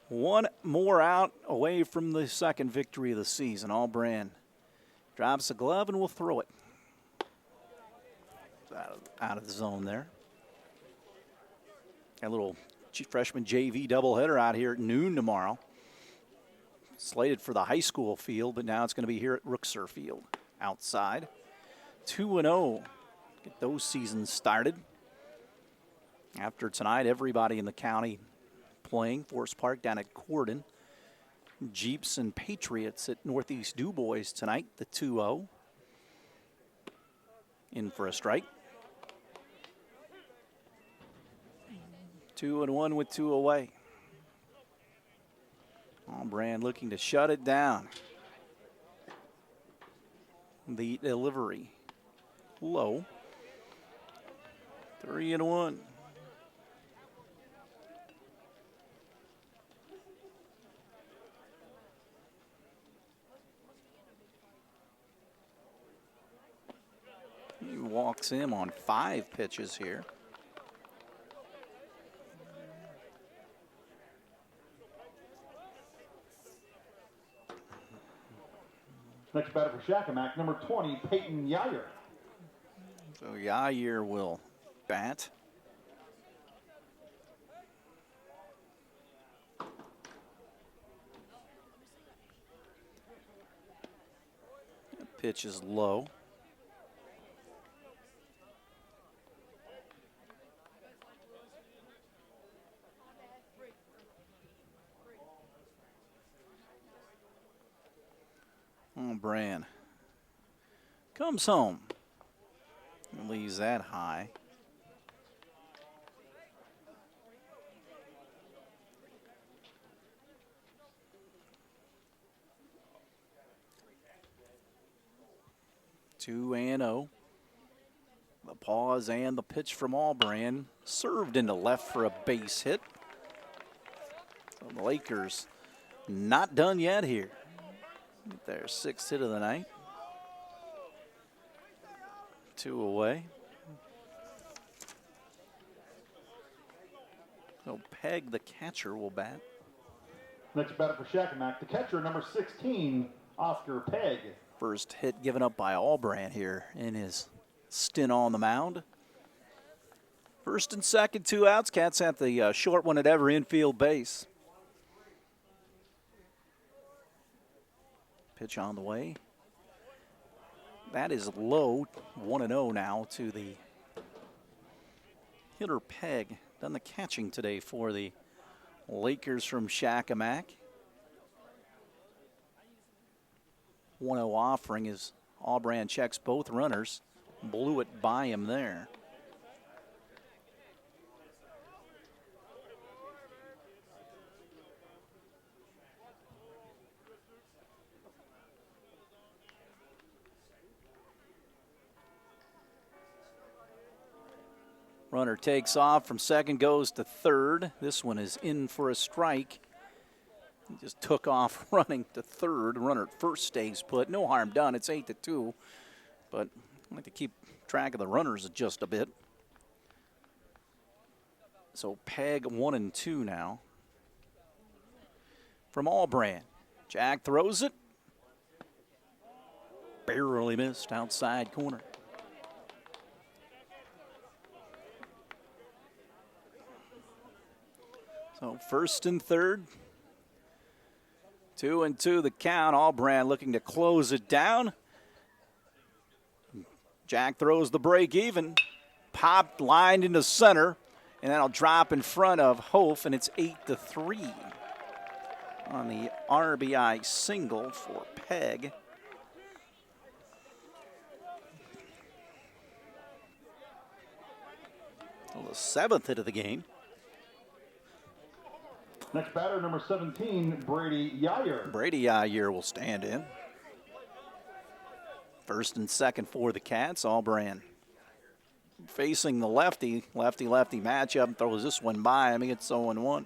One more out away from the second victory of the season. Albrand drops the glove and will throw it. Out of the zone there. A little freshman JV doubleheader out here at noon tomorrow. slated for the high school field, but now it's going to be here at Rookser Field outside. 2-0. Get those seasons started. After tonight, everybody in the county playing. Forest Park down at Corden. Jeeps and Patriots at Northeast DuBois tonight, the 2-0. In for a strike. 2-1 with 2 away. Allbrand looking to shut it down. The delivery low. 3-1. He walks him on 5 pitches here. Next batter for Shakamak, number 20, Peyton Yair. So Yair will bat. That pitch is low. Brand comes home. Leaves that high. Two and 0. The pause and the pitch from Allbrand. Served into left for a base hit. So the Lakers not done yet here. Their 6th hit of the night. 2 away. So Peg, the catcher, will bat. Next batter for Shakamak, the catcher, number 16, Oscar Peg. First hit given up by Allbrand here in his stint on the mound. First and second, 2 outs. Cats at the short one at every infield base. Pitch on the way. That is low. 1-0 now to the hitter Peg. Done the catching today for the Lakers from Shakamak. 1-0 offering as Allbrand checks both runners. Blew it by him there. Runner takes off from second, goes to third. This one is in for a strike. He just took off running to third. Runner at first stays put. No harm done. It's 8-2. But I like to keep track of the runners just a bit. So Peg 1-2 now. From Allbrand. Jack throws it. Barely missed outside corner. So first and third. 2-2 the count. Allbrand looking to close it down. Jack throws the break even. Popped, lined into center. And that'll drop in front of Hof, and it's 8-3 on the RBI single for Peg. Well, the 7th hit of the game. Next batter, number 17, Brady Yair. Brady Yair will stand in. First and second for the Cats. Allbrand facing the lefty matchup. Throws this one by him. He gets 0-1.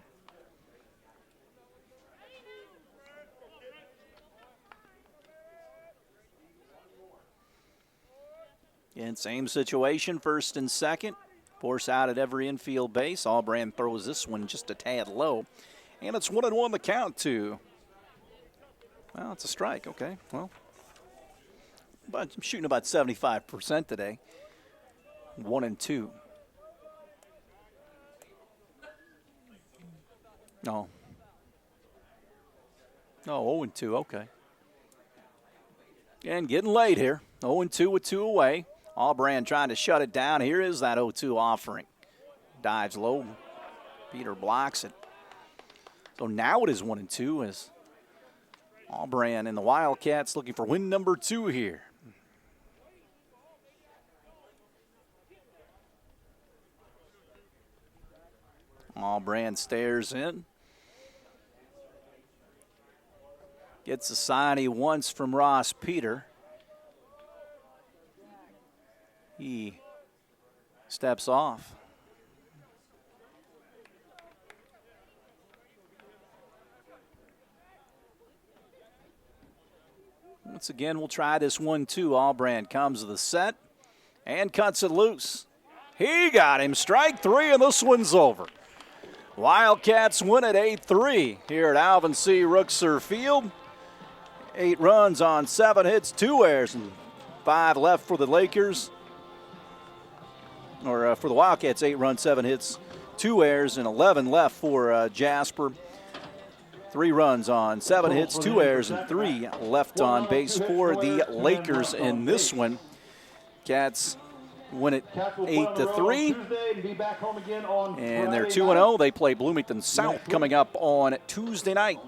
Again, same situation. First and second. Force out at every infield base. Allbrand throws this one just a tad low. And it's 1-1 the count to. Well, it's a strike. Okay, well. But I'm shooting about 75% today. 1-2. No. Oh, 0-2, okay. And getting late here. 0-2 with 2 away. Allbrand trying to shut it down. Here is that 0-2 offering. Dives low. Peter blocks it. So now it is 1-2 as Allbrand and the Wildcats looking for win number 2 here. Allbrand stares in. Gets the sign he wants from Ross Peter. He steps off. Once again, we'll try this 1-2. Allbrand comes to the set and cuts it loose. He got him. Strike 3, and this one's over. Wildcats win at 8-3 here at Alvin C. Rookser Field. 8 runs on 7 hits, 2 errors, and 5 left for the Lakers. Or for the Wildcats, 8 runs, 7 hits, 2 errors, and 11 left for Jasper. 3 runs on 7 hits, 2 errors, and 3 left on base for the Lakers in this one. Cats win it 8-3. And they're 2-0. They play Bloomington South coming up on Tuesday night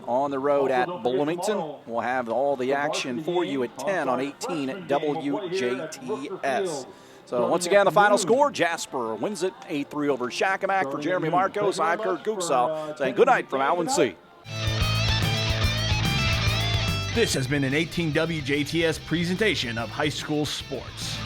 on the road at Bloomington. We'll have all the action for you at 10 on 18 at WJTS. So once again, the final score, Jasper wins it 8-3 over Shakamak. For Jeremy Markos, I'm Kurt Gutgsell saying good night from Alvin C. This has been an 18 WJTS presentation of high school sports.